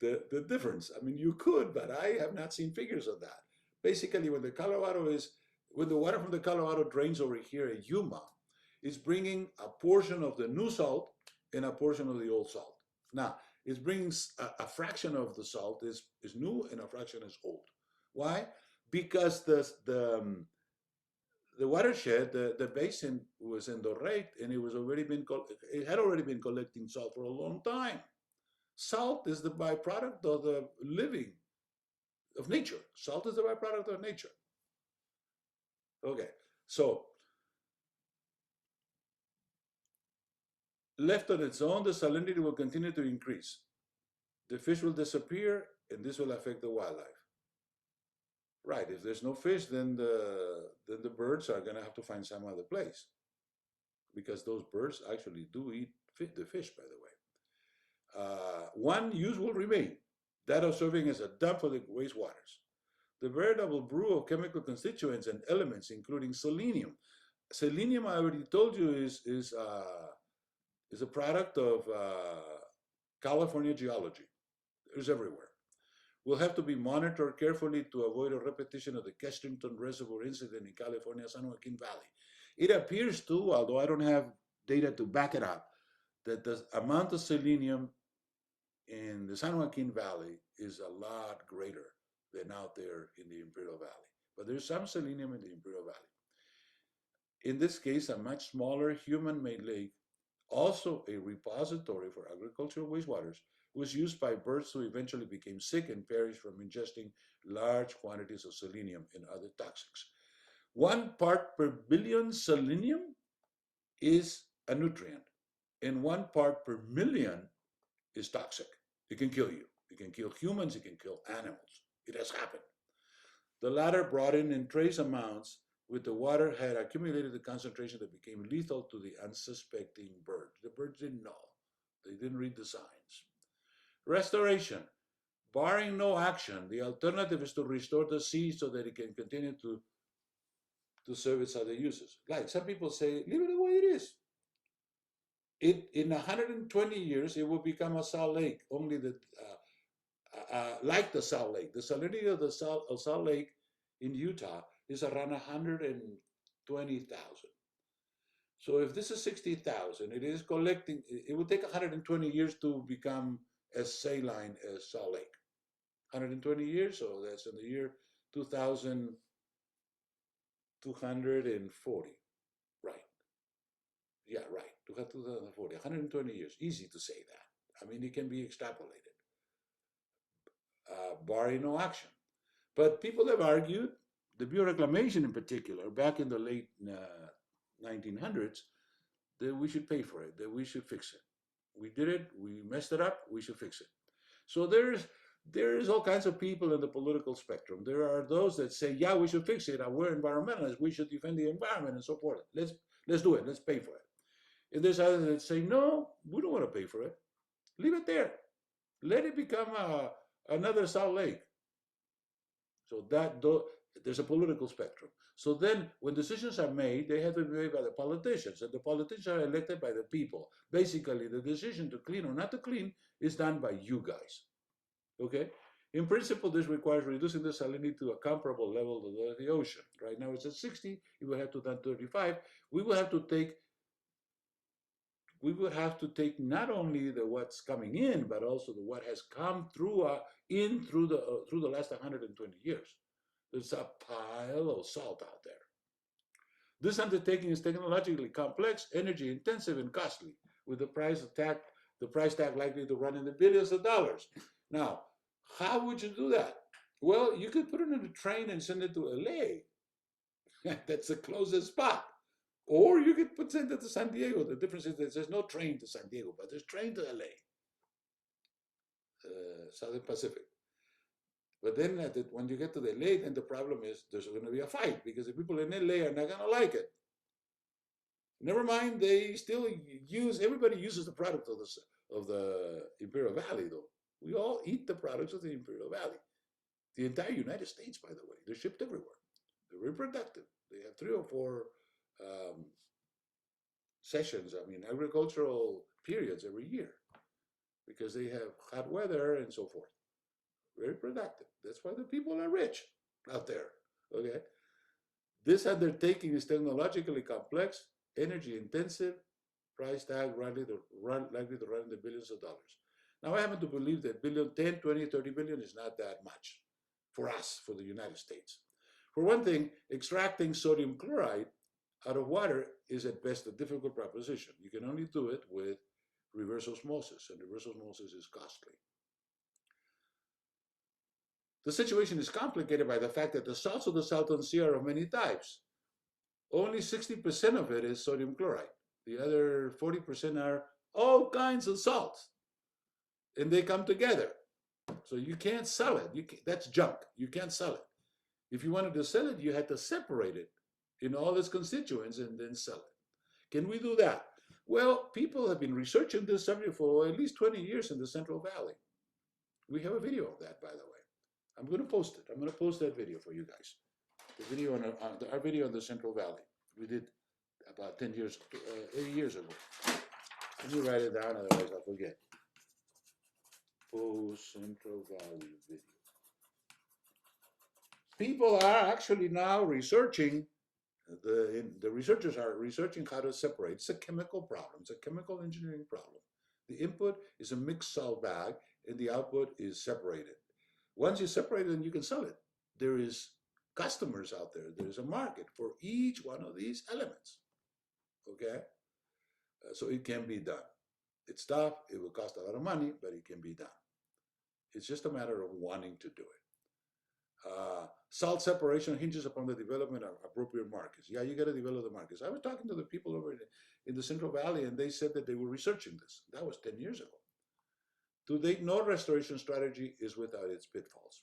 the difference. I mean, you could, but I have not seen figures of that. Basically, when the water from the Colorado drains over here at Yuma, it's bringing a portion of the new salt and a portion of the old salt. Now, it's bringing a fraction of the salt is new and a fraction is old. Why? Because the watershed, the basin was in the rate, and it had already been collecting salt for a long time. Salt is the byproduct of the living of nature. Salt is the byproduct of nature. Okay, so left on its own, the salinity will continue to increase. The fish will disappear, and this will affect the wildlife. Right, if there's no fish, then the birds are going to have to find some other place, because those birds actually do eat the fish, by the way. One use will remain, that of serving as a dump for the wastewaters. The veritable brew of chemical constituents and elements, including selenium. Selenium, I already told you, is a product of California geology. It's everywhere. Will have to be monitored carefully to avoid a repetition of the Kesterton Reservoir incident in California's San Joaquin Valley. It appears too, although I don't have data to back it up, that the amount of selenium in the San Joaquin Valley is a lot greater than out there in the Imperial Valley. But there's some selenium in the Imperial Valley. In this case, a much smaller human-made lake, also a repository for agricultural wastewaters, was used by birds who eventually became sick and perished from ingesting large quantities of selenium and other toxics. 1 part per billion selenium is a nutrient, and 1 part per million is toxic. It can kill you. It can kill humans. It can kill animals. It has happened. The latter, brought in trace amounts with the water, had accumulated the concentration that became lethal to the unsuspecting birds. The birds didn't know. They didn't read the signs. Restoration. Barring no action, the alternative is to restore the sea so that it can continue to serve its other uses. Like some people say, leave it the way it is. In 120 years, it will become a salt lake. Only like the Salt Lake. The salinity of the Salt Lake in Utah is around 120,000. So if this is 60,000, it is collecting, it will take 120 years to become as saline as Salt Lake. 120 years, so that's in the year 2240. Right. Yeah, right. 2040, 120 years. Easy to say that. I mean, it can be extrapolated, barring no action. But people have argued, the Bureau of Reclamation in particular, back in the late 1900s, that we should pay for it, that we should fix it. We did it, we messed it up, we should fix it. So there's all kinds of people in the political spectrum. There are those that say, yeah, we should fix it, we're environmentalists, we should defend the environment and so forth. Let's do it, let's pay for it. And there's others that say, no, we don't want to pay for it. Leave it there. Let it become another Salt Lake. So there's a political spectrum. So then when decisions are made, they have to be made by the politicians, and the politicians are elected by the people. Basically, the decision to clean or not to clean is done by you guys. Okay? In principle, this requires reducing the salinity to a comparable level to the ocean. Right now it's at 60, it would have to done 35. We would have to take not only the what's coming in, but also the what has come through the last 120 years. There's a pile of salt out there. This undertaking is technologically complex, energy intensive, and costly, with the price tag likely to run in the billions of dollars. Now, how would you do that? Well, you could put it in a train and send it to LA. That's the closest spot. Or you could send it to San Diego. The difference is that there's no train to San Diego, but there's train to LA. Southern Pacific. But then when you get to the LA, then the problem is there's going to be a fight because the people in LA are not going to like it. Never mind, they still everybody uses the product of the Imperial Valley, though. We all eat the products of the Imperial Valley. The entire United States, by the way, they're shipped everywhere. They're very productive. They have 3 or 4 um, sessions, I mean, agricultural periods every year because they have hot weather and so forth. Very productive. That's why the people are rich out there. Okay. This undertaking is technologically complex, energy intensive, price tag likely to run in the billions of dollars. Now, I happen to believe that 10, 20, 30 billion is not that much for us, for the United States. For one thing, extracting sodium chloride out of water is at best a difficult proposition. You can only do it with reverse osmosis, and reverse osmosis is costly. The situation is complicated by the fact that the salts of the Salton Sea are of many types. Only 60% of it is sodium chloride. The other 40% are all kinds of salts, and they come together. So you can't sell it. That's junk. You can't sell it. If you wanted to sell it, you had to separate it in all its constituents and then sell it. Can we do that? Well, people have been researching this subject for at least 20 years in the Central Valley. We have a video of that, by the way. I'm going to post it. I'm going to post that video for you guys. The video on our video on the Central Valley. We did about 8 years ago. Let me write it down, otherwise I'll forget. Post Central Valley video. People are actually now researching. The researchers are researching how to separate. It's a chemical problem. It's a chemical engineering problem. The input is a mixed salt bag, and the output is separated. Once you separate it, then you can sell it. There is customers out there. There's a market for each one of these elements. Okay? So it can be done. It's tough. It will cost a lot of money, but it can be done. It's just a matter of wanting to do it. Salt separation hinges upon the development of appropriate markets. Yeah, you got to develop the markets. I was talking to the people over in the Central Valley, and they said that they were researching this. That was 10 years ago. To date, no restoration strategy is without its pitfalls.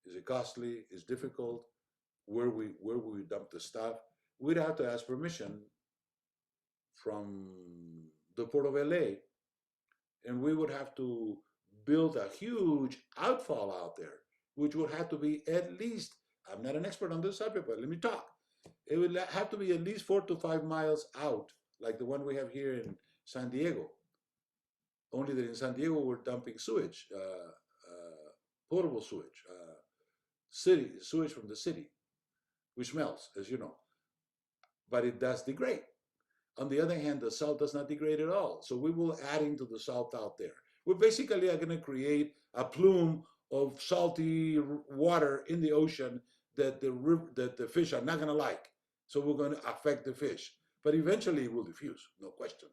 Is it costly? Is it difficult? Where we dump the stuff? We'd have to ask permission from the Port of LA, and we would have to build a huge outfall out there, which would have to be at least, I'm not an expert on this subject, but let me talk. It would have to be at least 4 to 5 miles out, like the one we have here in San Diego. Only that in San Diego, we're dumping sewage, potable sewage, sewage from the city, which smells, as you know. But it does degrade. On the other hand, the salt does not degrade at all. So we will adding to the salt out there. We basically are going to create a plume of salty water in the ocean that the fish are not going to like. So we're going to affect the fish. But eventually it will diffuse, no question.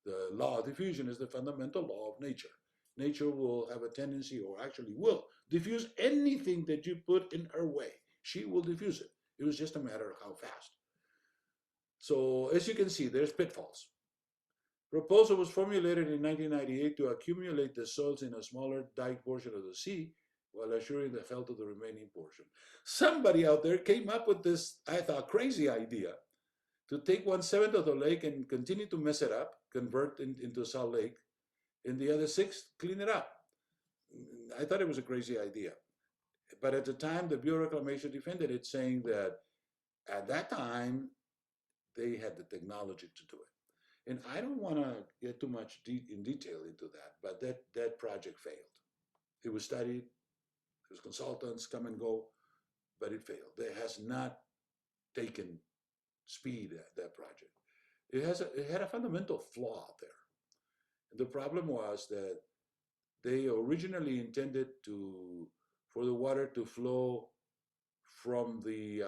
The law of diffusion is the fundamental law of nature. Nature will have a tendency, or actually will, diffuse anything that you put in her way. She will diffuse it. It was just a matter of how fast. So as you can see, there's pitfalls. Proposal was formulated in 1998 to accumulate the salts in a smaller dike portion of the sea while assuring the health of the remaining portion. Somebody out there came up with this, I thought, crazy idea to take 1/7 of the lake and continue to mess it up, convert into a salt lake, and the other 6, clean it up. I thought it was a crazy idea. But at the time, the Bureau of Reclamation defended it, saying that at that time, they had the technology to do it. And I don't want to get too much in detail into that, but that project failed. It was studied, there was consultants come and go, but it failed. It has not taken speed at that project. It had a fundamental flaw there. And the problem was that they originally intended for the water to flow from the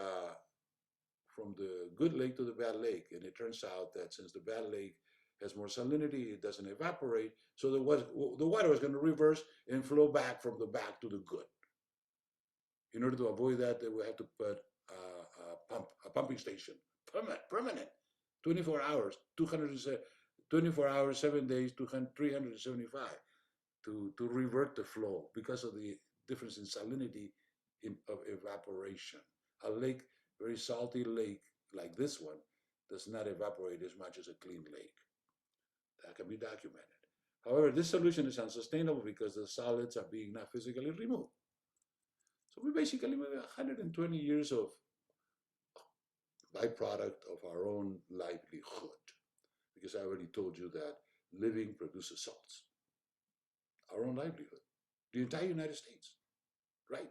good lake to the bad lake, and it turns out that since the bad lake has more salinity, it doesn't evaporate, so the water was going to reverse and flow back from the bad to the good. In order to avoid that, they would have to put a pumping station, permanent, 24 hours, 24 hours, 7 days, 375, to revert the flow because of the difference in salinity of evaporation. A lake, very salty lake like this one, does not evaporate as much as a clean lake. That can be documented. However, this solution is unsustainable because the solids are being not physically removed. So we basically have 120 years of byproduct of our own livelihood. Because I already told you that living produces salts. Our own livelihood. The entire United States, right?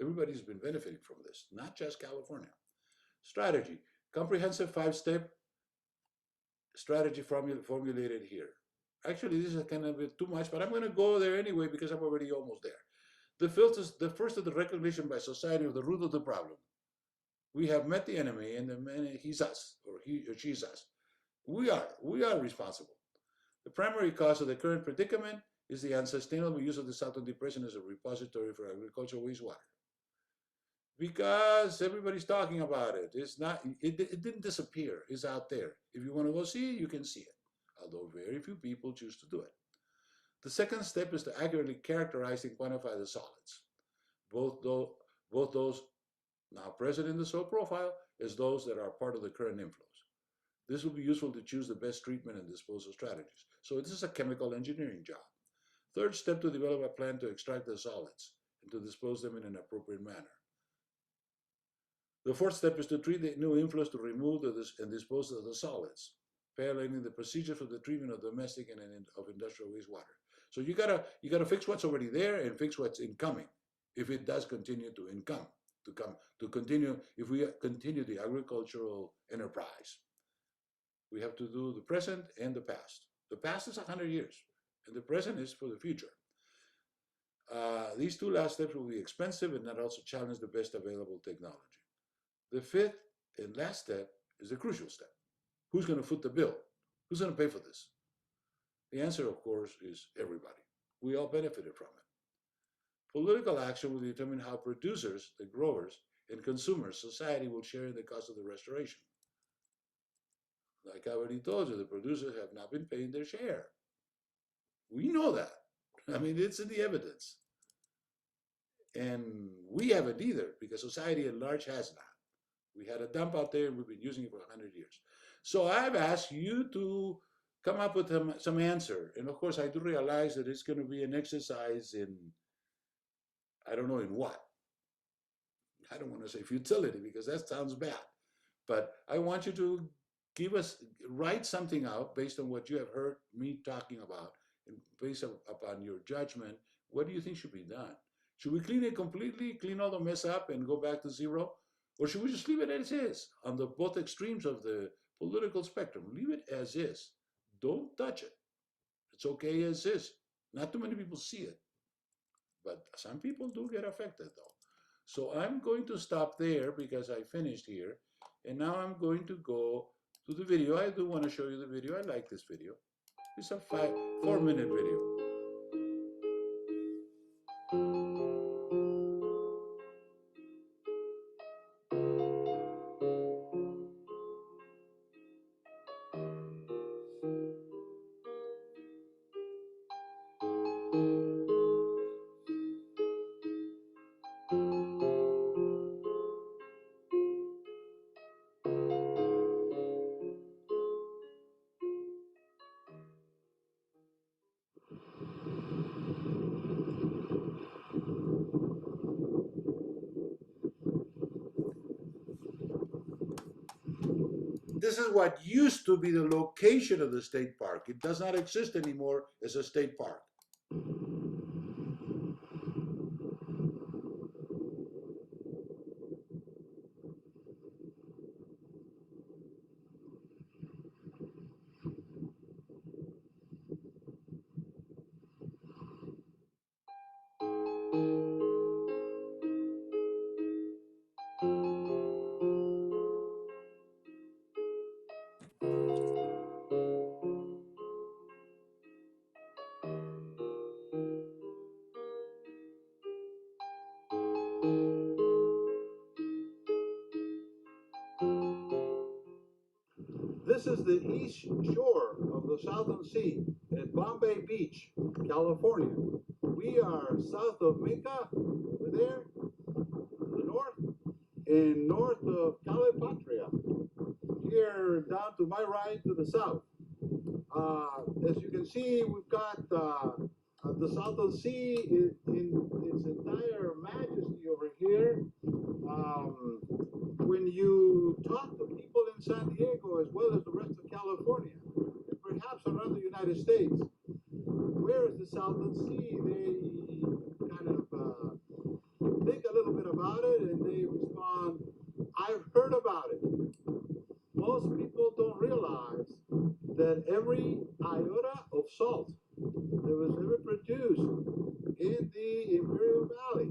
Everybody's been benefiting from this, not just California. Strategy, comprehensive 5-step strategy formulated here. Actually, this is kind of a bit too much, but I'm going to go there anyway because I'm already almost there. The first is the recognition by society of the root of the problem. We have met the enemy, and he's us, or he or she's us. We are responsible. The primary cause of the current predicament is the unsustainable use of the Salton Depression as a repository for agricultural wastewater. Because everybody's talking about it. It's not, it didn't disappear. It's out there. If you want to go see it, you can see it. Although very few people choose to do it. The second step is to accurately characterize and quantify the solids, both those now present in the soil profile as those that are part of the current inflows. This will be useful to choose the best treatment and disposal strategies. So this is a chemical engineering job. Third step, to develop a plan to extract the solids and to dispose them in an appropriate manner. The fourth step is to treat the new inflows to remove and dispose of the solids, paralleling the procedure for the treatment of domestic and of industrial wastewater. So you gotta fix what's already there and fix what's incoming, if it does continue to continue, if we continue the agricultural enterprise. We have to do the present and the past. The past is 100 years, and the present is for the future. These two last steps will be expensive and that also challenge the best available technology. The fifth and last step is the crucial step. Who's going to foot the bill? Who's going to pay for this? The answer, of course, is everybody. We all benefited from it. Political action will determine how producers, the growers, and consumers, society will share in the cost of the restoration. Like I already told you, the producers have not been paying their share. We know that. I mean, it's in the evidence. And we haven't either, because society at large has not. We had a dump out there and we've been using it for 100 years. So I've asked you to come up with some answer. And of course, I do realize that it's going to be an exercise in, I don't know in what. I don't want to say futility because that sounds bad. But I want you to write something out based on what you have heard me talking about and based upon your judgment. What do you think should be done? Should we clean it completely, clean all the mess up and go back to zero? Or should we just leave it as is on the both extremes of the political spectrum? Leave it as is. Don't touch it. It's okay as is. Not too many people see it, but some people do get affected though. So I'm going to stop there because I finished here. And now I'm going to go to the video. I do want to show you the video. I like this video. It's a 4-minute video. This is what used to be the location of the state park. It does not exist anymore as a state park. this is the east shore of the Salton Sea at Bombay Beach, California. We are south of Minca, over there, to the north, and north of Calipatria, here down to my right to the south. As you can see, we've got the Salton Sea in its entire majesty over here. When you talk to people in San Diego as well as the rest of California, and perhaps around the United States, where is the Salton Sea? They kind of think a little bit about it and they respond, I've heard about it. Most people don't realize that every iota of salt that was ever produced in the Imperial Valley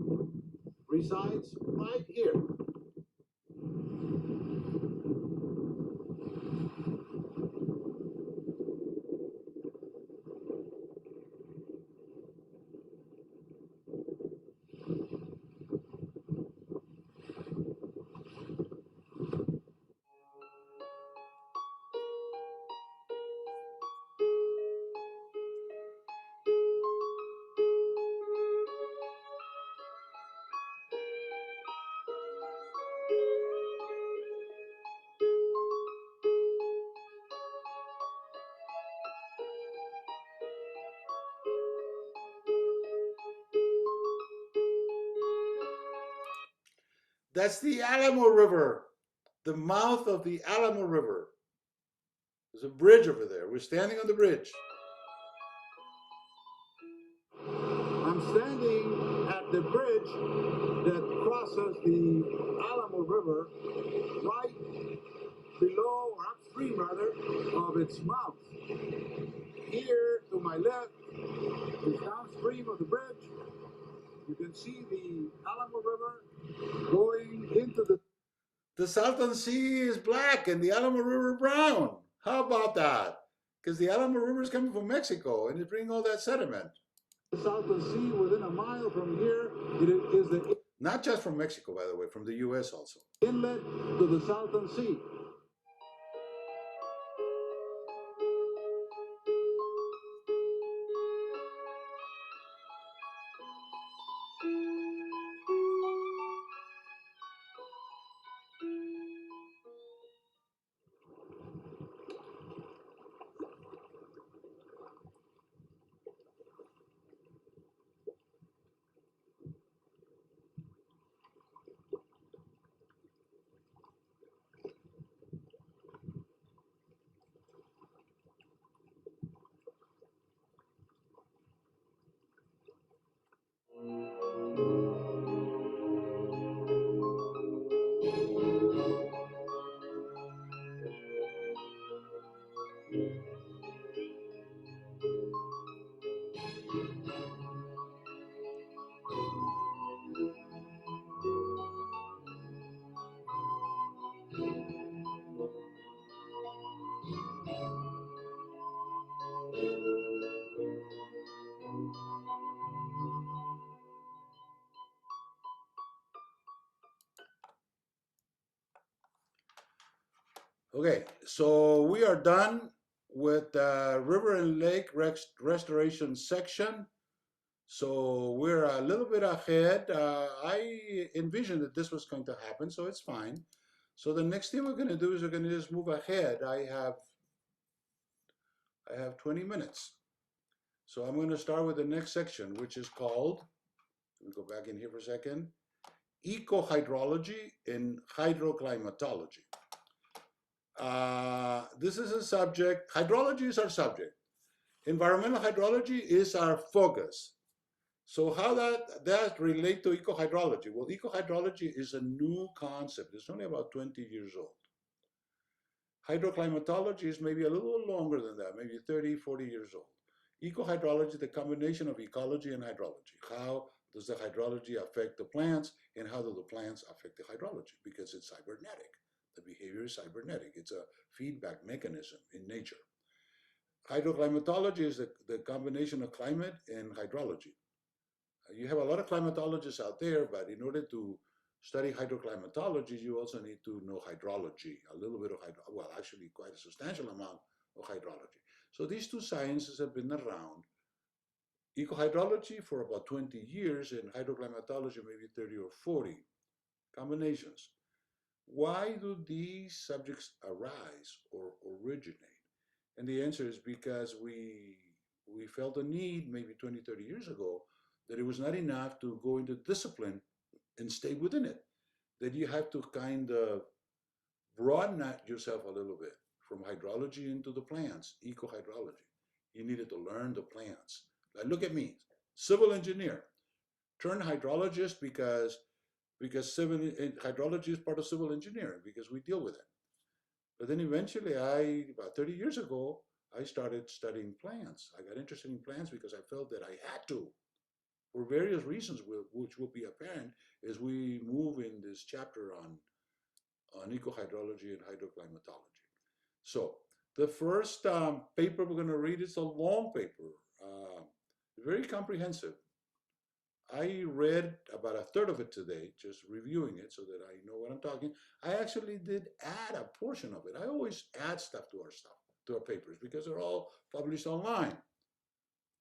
resides right here. That's the Alamo River, the mouth of the Alamo River. There's a bridge over there. We're standing on the bridge. I'm standing at the bridge that crosses the Alamo River right below, or upstream rather, of its mouth. Here to my left is downstream of the bridge. You can see the Alamo River going into the... The Salton Sea is black and the Alamo River brown. How about that? Because the Alamo River is coming from Mexico and it's bringing all that sediment. The Salton Sea within a mile from here, it is the... Not just from Mexico, by the way, from the U.S. also. Inlet to the Salton Sea. Okay, so we are done with the river and lake restoration section. So we're a little bit ahead. I envisioned that this was going to happen, so it's fine. So the next thing we're going to do is we're going to just move ahead. I have 20 minutes. So I'm going to start with the next section, which is called, let me go back in here for a second, Ecohydrology and Hydroclimatology. This is a subject, hydrology is our subject. Environmental hydrology is our focus. So how that relate to ecohydrology? Well, ecohydrology is a new concept. It's only about 20 years old. Hydroclimatology is maybe a little longer than that, maybe 30, 40 years old. Ecohydrology, the combination of ecology and hydrology. How does the hydrology affect the plants, and how do the plants affect the hydrology? Because it's cybernetic. The behavior is cybernetic. It's a feedback mechanism in nature. Hydroclimatology is the combination of climate and hydrology. You have a lot of climatologists out there, but in order to study hydroclimatology, you also need to know hydrology, a little bit of well, actually quite a substantial amount of hydrology. So these two sciences have been around. Ecohydrology for about 20 years and hydroclimatology maybe 30 or 40 combinations. Why do these subjects arise or originate? And the answer is because we felt a need maybe 20, 30 years ago that it was not enough to go into discipline and stay within it. That you have to kind of broaden out yourself a little bit from hydrology into the plants, ecohydrology. You needed to learn the plants. Like, look at me, civil engineer, turned hydrologist because hydrology is part of civil engineering because we deal with it. But then eventually, about 30 years ago, I started studying plants. I got interested in plants because I felt that I had to, for various reasons, which will be apparent as we move in this chapter on ecohydrology and hydroclimatology. So the first paper we're going to read is a long paper, very comprehensive. I read about a third of it today, just reviewing it so that I know what I'm talking. I actually did add a portion of it. I always add stuff, to our papers, because they're all published online.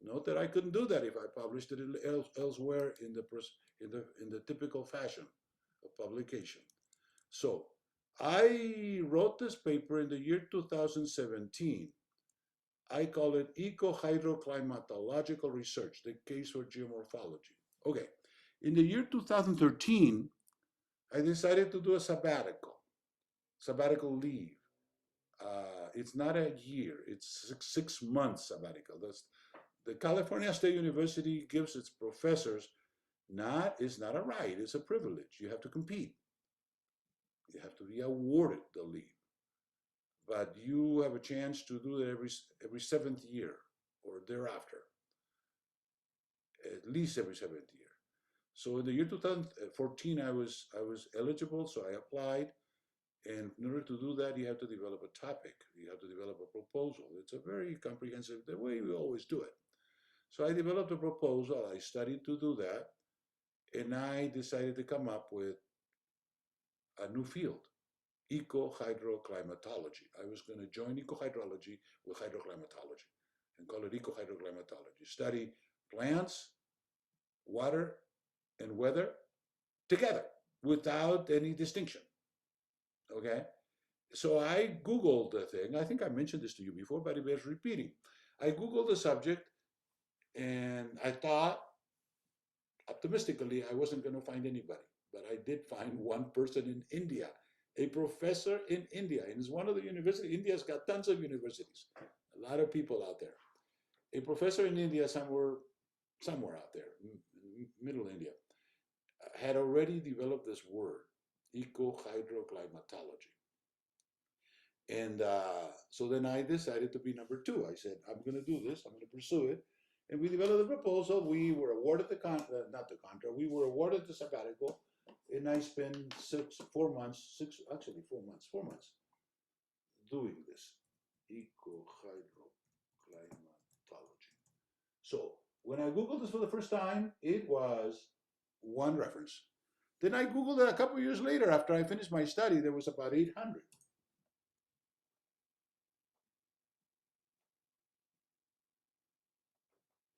Note that I couldn't do that if I published it elsewhere in the typical fashion of publication. So I wrote this paper in the year 2017. I call it Ecohydroclimatological Research, the case for geomorphology. Okay, in the year 2013, I decided to do a sabbatical leave. It's not a year, it's 6 months sabbatical. The California State University gives its professors it's not a right, it's a privilege. You have to compete. You have to be awarded the leave. But you have a chance to do it every seventh year or thereafter, at least every seventh year. So in the year 2014, I was eligible, so I applied. And in order to do that, you have to develop a topic. You have to develop a proposal. It's a very comprehensive, the way we always do it. So I developed a proposal. I studied to do that. And I decided to come up with a new field, ecohydroclimatology. I was going to join ecohydrology with hydroclimatology and call it ecohydroclimatology. Study plants, water, and weather together without any distinction. Okay? So I Googled the thing. I think I mentioned this to you before, but it bears repeating. I Googled the subject and I thought, optimistically, I wasn't going to find anybody. But I did find one person in India, a professor in India. And it's one of the universities. India's got tons of universities, a lot of people out there. A professor in India, somewhere out there, middle India, had already developed this word, ecohydroclimatology. And so then I decided to be number two. I said, I'm going to do this. I'm going to pursue it. And we developed the proposal. We were awarded not the contract. We were awarded the sabbatical. And I spent 4 months, 4 months doing this ecohydroclimatology. So when I Googled this for the first time, it was one reference. Then I Googled it a couple of years later after I finished my study. There was about 800.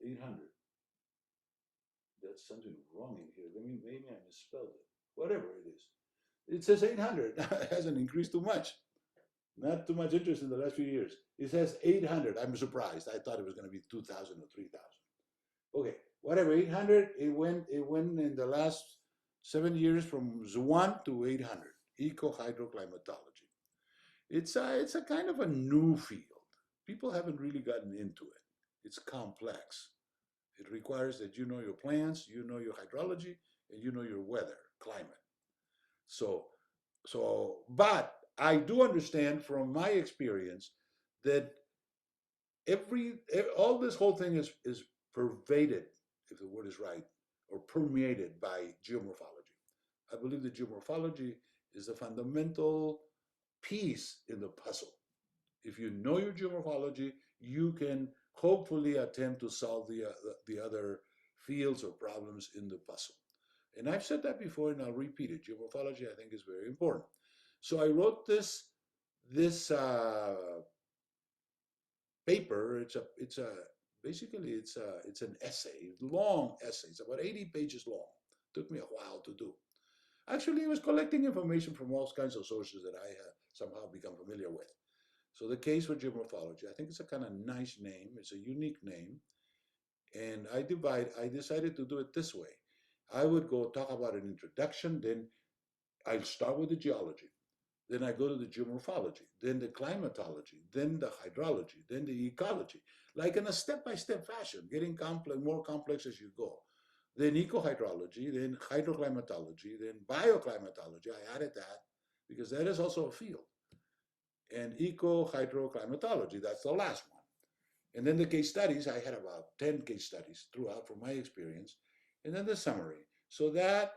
800. That's something wrong in here. Maybe I misspelled it. Whatever it is. It says 800. It hasn't increased too much. Not too much interest in the last few years. It says 800. I'm surprised. I thought it was going to be 2,000 or 3,000. Okay, whatever. 800. It went in the last 7 years from 1 to 800. Ecohydroclimatology. It's a kind of a new field. People haven't really gotten into it. It's complex. It requires that you know your plants, you know your hydrology, and you know your weather, climate. But I do understand from my experience that all this whole thing is pervaded, if the word is right, or permeated by geomorphology. I believe that geomorphology is a fundamental piece in the puzzle. If you know your geomorphology, you can hopefully attempt to solve the other fields or problems in the puzzle. And I've said that before, and I'll repeat it. Geomorphology, I think, is very important. So I wrote this paper. It's a basically it's an essay, long essay. It's about 80 pages long. Took me a while to do. Actually, I was collecting information from all kinds of sources that I have somehow become familiar with. So the case for geomorphology, I think it's a kind of nice name. It's a unique name, and I decided to do it this way. I would go talk about an introduction, then I'll start with the geology. Then I go to the geomorphology, then the climatology, then the hydrology, then the ecology, like in a step-by-step fashion, getting complex, more complex as you go. Then ecohydrology, then hydroclimatology, then bioclimatology. I added that because that is also a field. And ecohydroclimatology, that's the last one. And then the case studies, I had about 10 case studies throughout from my experience. And then the summary. So that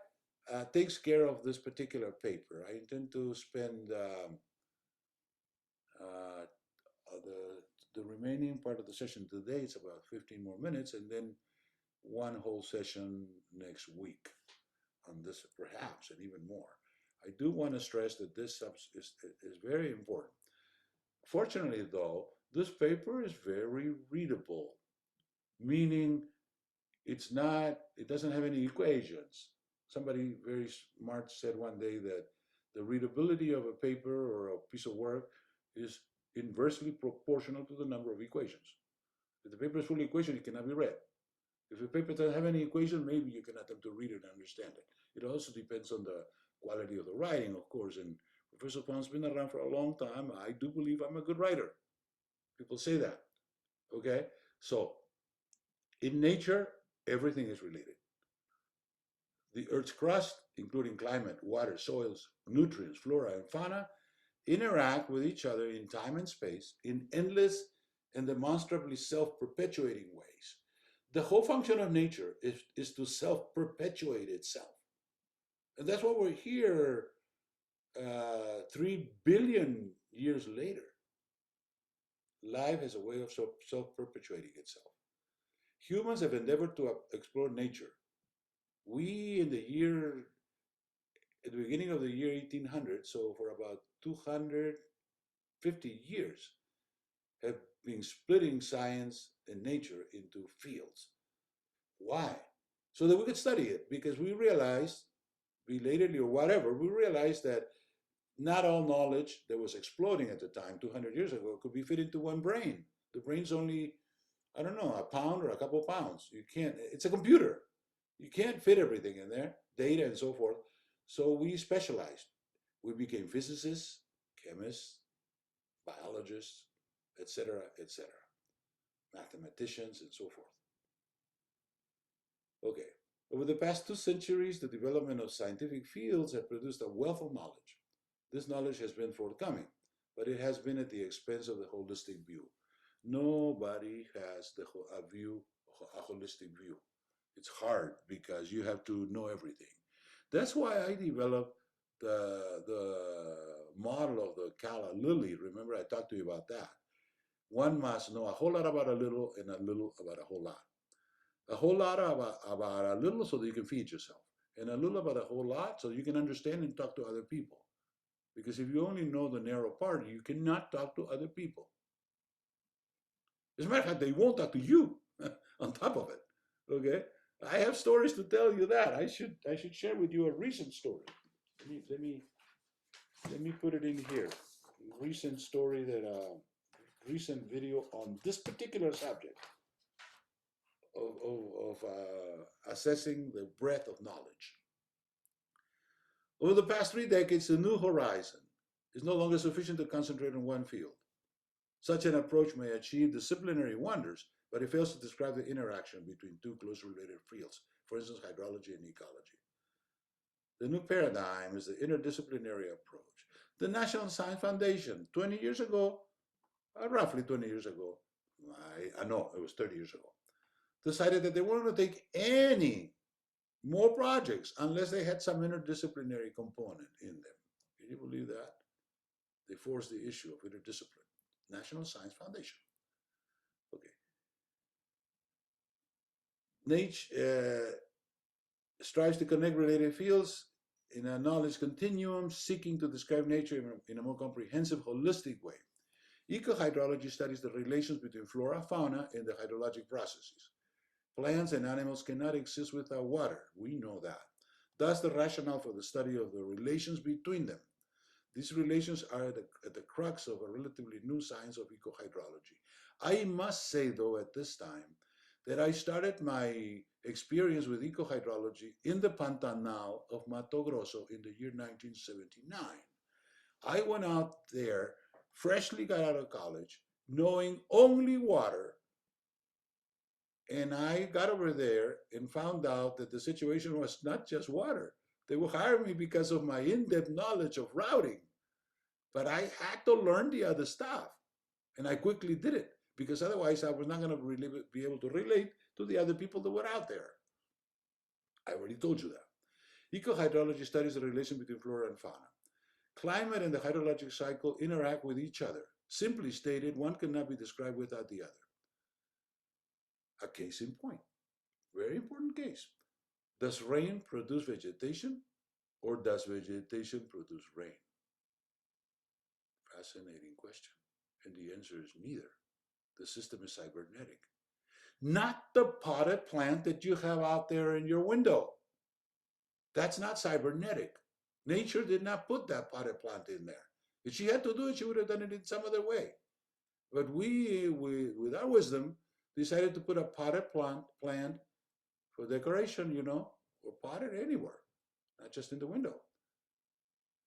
takes care of this particular paper. I intend to spend uh, the remaining part of the session today. It's about 15 more minutes, and then one whole session next week on this, perhaps, and even more. I do want to stress that this is very important. Fortunately, though, this paper is very readable, meaning it doesn't have any equations. Somebody very smart said one day that the readability of a paper or a piece of work is inversely proportional to the number of equations. If the paper is full of equations, it cannot be read. If a paper doesn't have any equation, maybe you can attempt to read it and understand it. It also depends on the quality of the writing, of course. And Professor Ponce has been around for a long time. I do believe I'm a good writer. People say that. Okay? So, in nature, everything is related. The Earth's crust, including climate, water, soils, nutrients, flora, and fauna, interact with each other in time and space in endless and demonstrably self-perpetuating ways. The whole function of nature is to self-perpetuate itself. And that's why we're here 3 billion years later. Life has a way of self-perpetuating itself. Humans have endeavored to explore nature. We, at the beginning of the year 1800, so for about 250 years, have been splitting science and nature into fields. Why? So that we could study it, because we realized, belatedly or whatever, we realized that not all knowledge that was exploding at the time, 200 years ago, could be fit into one brain. The brain's only, I don't know, a pound or a couple pounds. You can't, it's a computer. You can't fit everything in there, data and so forth. So we specialized. We became physicists, chemists, biologists, etc., mathematicians, and so forth. Okay. Over the past 2 centuries, the development of scientific fields have produced a wealth of knowledge. This knowledge has been forthcoming, but it has been at the expense of the holistic view. Nobody has a holistic view. It's hard because you have to know everything. That's why I developed the model of the Calla Lily. Remember, I talked to you about that. One must know a whole lot about a little and a little about a whole lot. A whole lot about a little so that you can feed yourself, and a little about a whole lot so you can understand and talk to other people. Because if you only know the narrow part, you cannot talk to other people. As a matter of fact, they won't talk to you on top of it. Okay? I have stories to tell you that. I should share with you a recent story. Let me put it in here. A recent story that recent video on this particular subject of assessing the breadth of knowledge. Over the past 3 decades, the new horizon is no longer sufficient to concentrate on one field. Such an approach may achieve disciplinary wonders, but it fails to describe the interaction between two closely related fields, for instance, hydrology and ecology. The new paradigm is the interdisciplinary approach. The National Science Foundation, 20 years ago, roughly 20 years ago, I know it was 30 years ago, decided that they weren't going to take any more projects unless they had some interdisciplinary component in them. Can you believe that? They forced the issue of interdiscipline. National Science Foundation. Okay. strives to connect related fields in a knowledge continuum, seeking to describe nature in a more comprehensive, holistic way. Ecohydrology studies the relations between flora, fauna, and the hydrologic processes. Plants and animals cannot exist without water. We know that. Thus, the rationale for the study of the relations between them. These relations are at the crux of a relatively new science of ecohydrology. I must say, though, at this time, that I started my experience with ecohydrology in the Pantanal of Mato Grosso in the year 1979. I went out there, freshly got out of college, knowing only water, and I got over there and found out that the situation was not just water. They would hire me because of my in-depth knowledge of routing, but I had to learn the other stuff, and I quickly did it because otherwise I was not going to really be able to relate to the other people that were out there. I already told you that. Ecohydrology studies the relation between flora and fauna. Climate and the hydrologic cycle interact with each other. Simply stated, one cannot be described without the other. A case in point, very important case. Does rain produce vegetation or does vegetation produce rain? Fascinating question. And the answer is neither. The system is cybernetic. Not the potted plant that you have out there in your window. That's not cybernetic. Nature did not put that potted plant in there. If she had to do it, she would have done it in some other way. But we with our wisdom, decided to put a potted plant for decoration, or potted anywhere, not just in the window.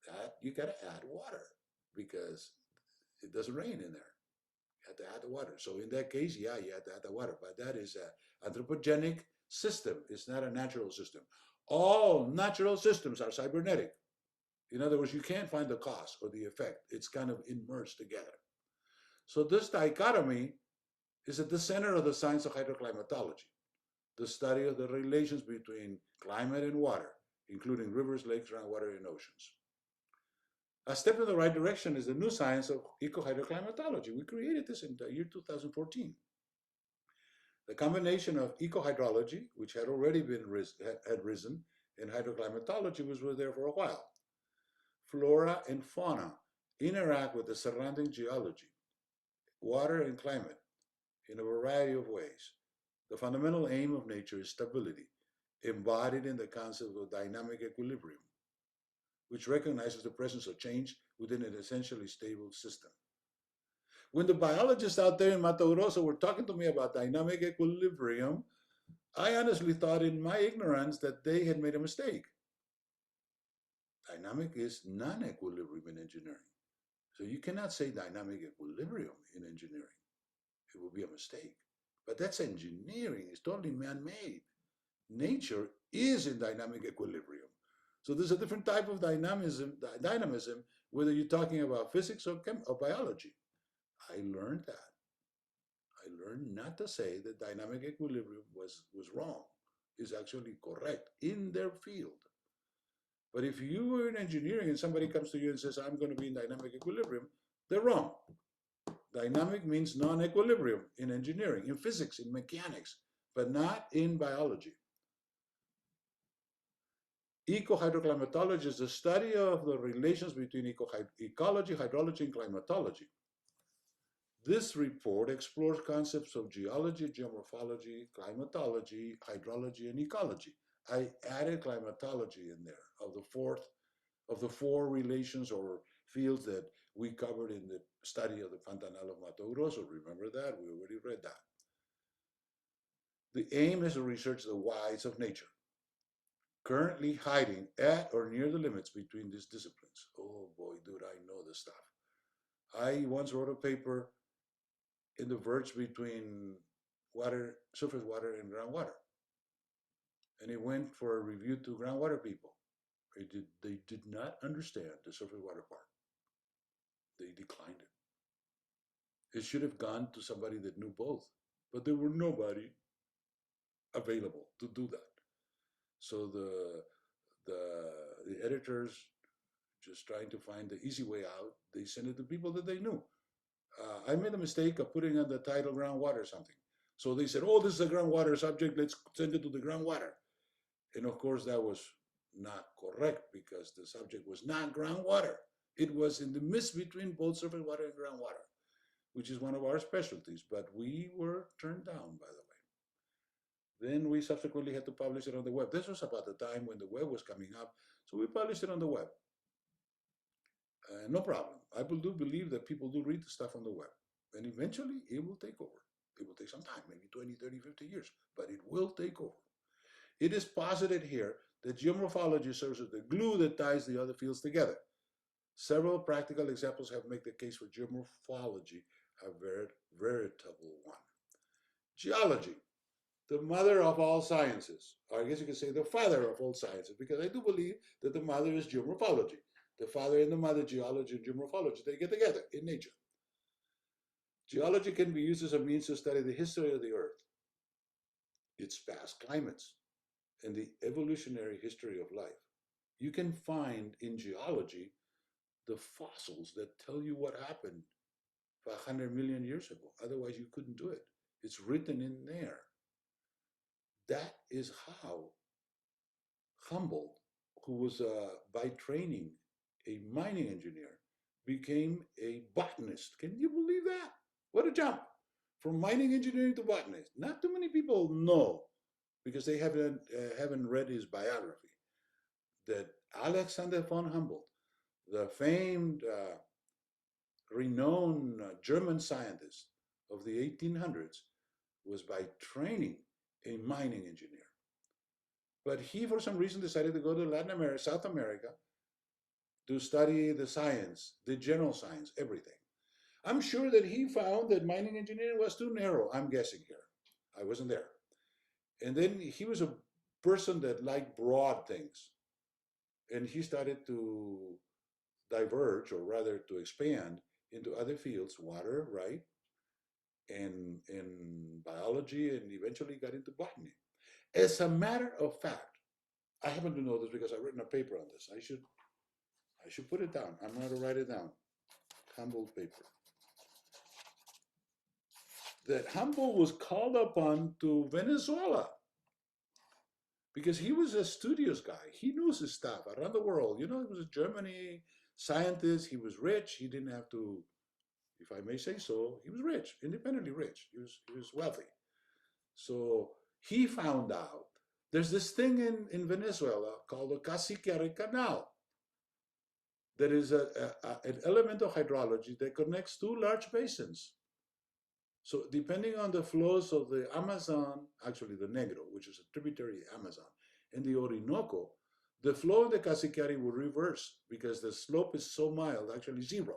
That you got to add water because it doesn't rain in there. You have to add the water. So in that case, yeah, you have to add the water. But that is an anthropogenic system. It's not a natural system. All natural systems are cybernetic. In other words, you can't find the cause or the effect. It's kind of immersed together. So this dichotomy is at the center of the science of hydroclimatology, the study of the relations between climate and water, including rivers, lakes, groundwater, and oceans. A step in the right direction is the new science of ecohydroclimatology. We created this in the year 2014. The combination of ecohydrology, which had already had risen, and hydroclimatology was there for a while. Flora and fauna interact with the surrounding geology, water and climate, in a variety of ways. The fundamental aim of nature is stability, embodied in the concept of dynamic equilibrium, which recognizes the presence of change within an essentially stable system. When the biologists out there in Mato Grosso were talking to me about dynamic equilibrium, I honestly thought in my ignorance that they had made a mistake. Dynamic is non-equilibrium in engineering. So you cannot say dynamic equilibrium in engineering. It would be a mistake. But that's engineering. It's totally man-made. Nature is in dynamic equilibrium. So there's a different type of dynamism, whether you're talking about physics or biology. I learned that. I learned not to say that dynamic equilibrium was wrong. It's actually correct in their field. But if you were in engineering and somebody comes to you and says, I'm going to be in dynamic equilibrium, they're wrong. Dynamic means non-equilibrium in engineering, in physics, in mechanics, but not in biology. Ecohydroclimatology is the study of the relations between ecology, hydrology, and climatology. This report explores concepts of geology, geomorphology, climatology, hydrology, and ecology. I added climatology in there of the four relations or fields that we covered in the study of the Pantanal of Mato Grosso. Remember that? We already read that. The aim is to research the whys of nature, currently hiding at or near the limits between these disciplines. Oh boy, dude, I know this stuff. I once wrote a paper in the verge between water, surface water, and groundwater. And it went for a review to groundwater people. They did not understand the surface water part. They declined it. It should have gone to somebody that knew both, but there were nobody available to do that. So the editors, just trying to find the easy way out, they sent it to people that they knew. I made a mistake of putting on the title groundwater or something. So they said, oh, this is a groundwater subject, let's send it to the groundwater. And of course, that was not correct because the subject was not groundwater. It was in the midst between both surface water and groundwater, which is one of our specialties, but we were turned down, by the way. Then we subsequently had to publish it on the web. This was about the time when the web was coming up, so we published it on the web. No problem. I do believe that people do read the stuff on the web, and eventually it will take over. It will take some time, maybe 20, 30, 50 years, but it will take over. It is posited here that geomorphology serves as the glue that ties the other fields together. Several practical examples have made the case for geomorphology a veritable one. Geology, the mother of all sciences, or I guess you could say the father of all sciences, because I do believe that the mother is geomorphology. The father and the mother, geology and geomorphology, they get together in nature. Geology can be used as a means to study the history of the Earth, its past climates, and the evolutionary history of life. You can find in geology the fossils that tell you what happened 100 million years ago. Otherwise, you couldn't do it. It's written in there. That is how Humboldt, who was by training a mining engineer, became a botanist. Can you believe that? What a jump from mining engineering to botanist. Not too many people know because they haven't read his biography that Alexander von Humboldt, the famed, renowned German scientist of the 1800s, was by training a mining engineer. But he, for some reason, decided to go to Latin America, South America, to study the science, the general science, everything. I'm sure that he found that mining engineering was too narrow. I'm guessing here. I wasn't there. And then he was a person that liked broad things. And he started to diverge, or rather to expand into other fields, water, right? And biology, and eventually got into botany. As a matter of fact, I happen to know this because I've written a paper on this. I should put it down. I'm going to write it down. Humboldt paper. That Humboldt was called upon to Venezuela because he was a studious guy. He knows his stuff around the world. You know, he was a Germany scientist. He was rich. He didn't have to, if I may say so, he was rich, independently rich. He was wealthy. So he found out there's this thing in Venezuela called the Caciquere Canal that is an element of hydrology that connects two large basins. So depending on the flows of the Amazon, actually the Negro, which is a tributary of the Amazon, and the Orinoco, the flow of the Caciquere will reverse because the slope is so mild, actually zero.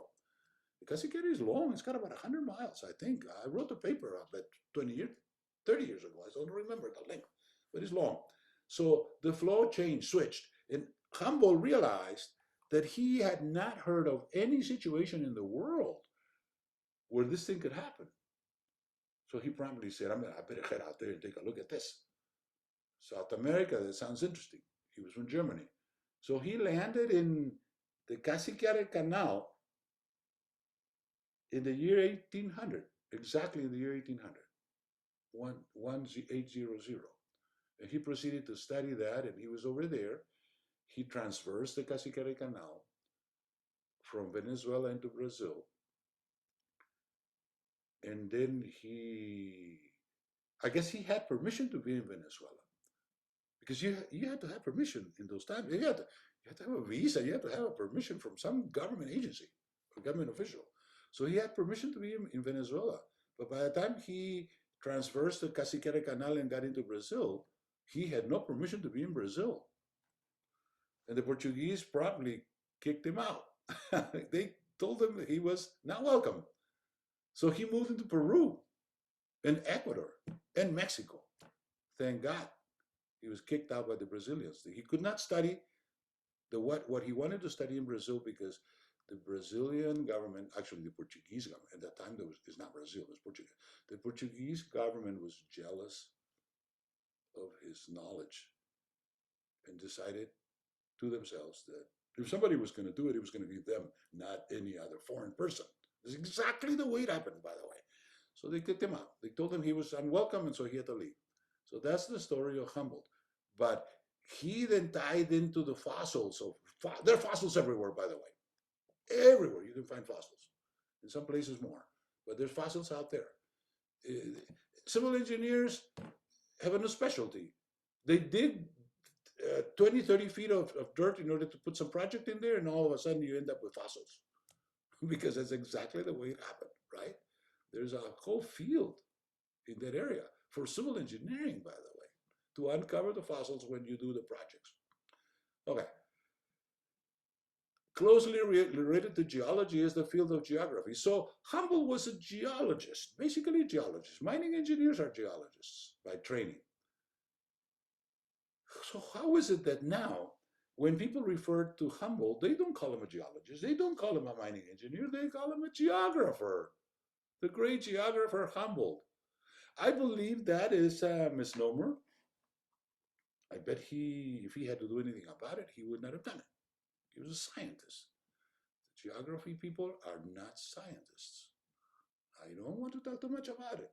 The Caciquere is long. It's got about 100 miles, I think. I wrote a paper about 20 years, 30 years ago. I don't remember the length, but it's long. So the flow changed, switched. And Humboldt realized that he had not heard of any situation in the world where this thing could happen. So he promptly said, I better head out there and take a look at this. South America, that sounds interesting. He was from Germany. So he landed in the Caciquere Canal in the year 1800, exactly in the year 1800, 1800. And he proceeded to study that, and he was over there. He traversed the Caciquere Canal from Venezuela into Brazil. And then I guess he had permission to be in Venezuela. Because you had to have permission in those times. You had to have a visa. You had to have a permission from some government agency or government official. So he had permission to be in Venezuela. But by the time he traversed the Caciquere Canal and got into Brazil, he had no permission to be in Brazil. And the Portuguese promptly kicked him out. They told him he was not welcome. So he moved into Peru and Ecuador and Mexico. Thank God. He was kicked out by the Brazilians. He could not study what he wanted to study in Brazil because the Brazilian government, actually the Portuguese government, at that time it's not Brazil, it's Portugal. The Portuguese government was jealous of his knowledge and decided to themselves that if somebody was going to do it, it was going to be them, not any other foreign person. This is exactly the way it happened, by the way. So they kicked him out. They told him he was unwelcome, and so he had to leave. So that's the story of Humboldt. But he then tied into the fossils of, there are fossils everywhere, by the way. Everywhere you can find fossils. In some places more. But there's fossils out there. Uh, Civil engineers have a specialty. They dig 20, 30 feet of dirt in order to put some project in there, and all of a sudden you end up with fossils. Because that's exactly the way it happened, right? There's a whole field in that area for civil engineering, by the way, to uncover the fossils when you do the projects. Okay. Closely related to geology is the field of geography. So Humboldt was a geologist, basically a geologist. Mining engineers are geologists by training. So how is it that now, when people refer to Humboldt, they don't call him a geologist, they don't call him a mining engineer, they call him a geographer, the great geographer Humboldt. I believe that is a misnomer. I bet if he had to do anything about it, he would not have done it. He was a scientist. The geography people are not scientists. I don't want to talk too much about it.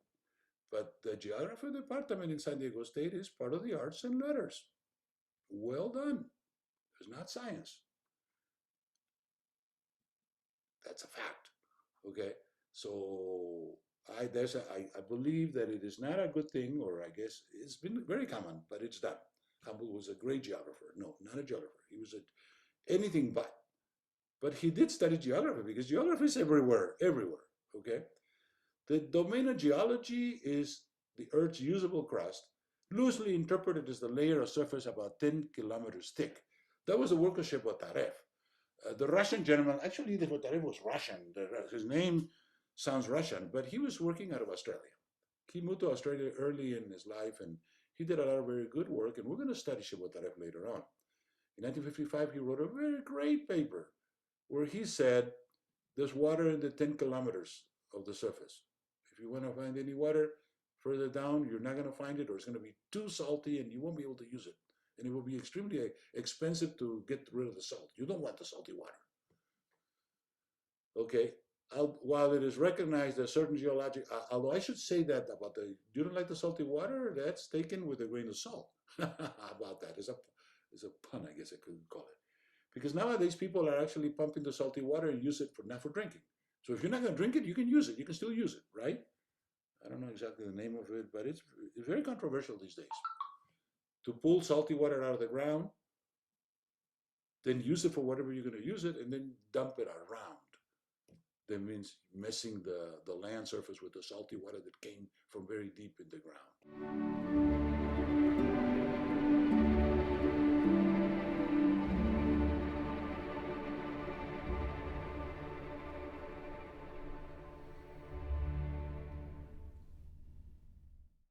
But the geography department in San Diego State is part of the arts and letters. Well done. It's not science. That's a fact. Okay. So I believe that it is not a good thing, or I guess it's been very common, but it's done. Humboldt was a great geographer. No, not a geographer. He was anything but. But he did study geography because geography is everywhere, everywhere. Okay. The domain of geology is the Earth's usable crust, loosely interpreted as the layer of surface about 10 kilometers thick. That was the work of Shebotarev. The Russian gentleman, actually, Shebotarev was Russian. His name sounds Russian, but he was working out of Australia. He moved to Australia early in his life, and he did a lot of very good work, and we're going to study Shebotarev later on. In 1955, he wrote a very great paper where he said there's water in the 10 kilometers of the surface. If you want to find any water further down, you're not going to find it, or it's going to be too salty and you won't be able to use it. And it will be extremely expensive to get rid of the salt. You don't want the salty water. Okay. While it is recognized that certain geologic, although I should say that about you don't like the salty water, that's taken with a grain of salt. About that is a pun, I guess I could call it. Because nowadays people are actually pumping the salty water and use it not for drinking. So if you're not going to drink it, you can use it. You can still use it, right? I don't know exactly the name of it, but it's very controversial these days. To pull salty water out of the ground, then use it for whatever you're going to use it, and then dump it around. That means messing the land surface with the salty water that came from very deep in the ground.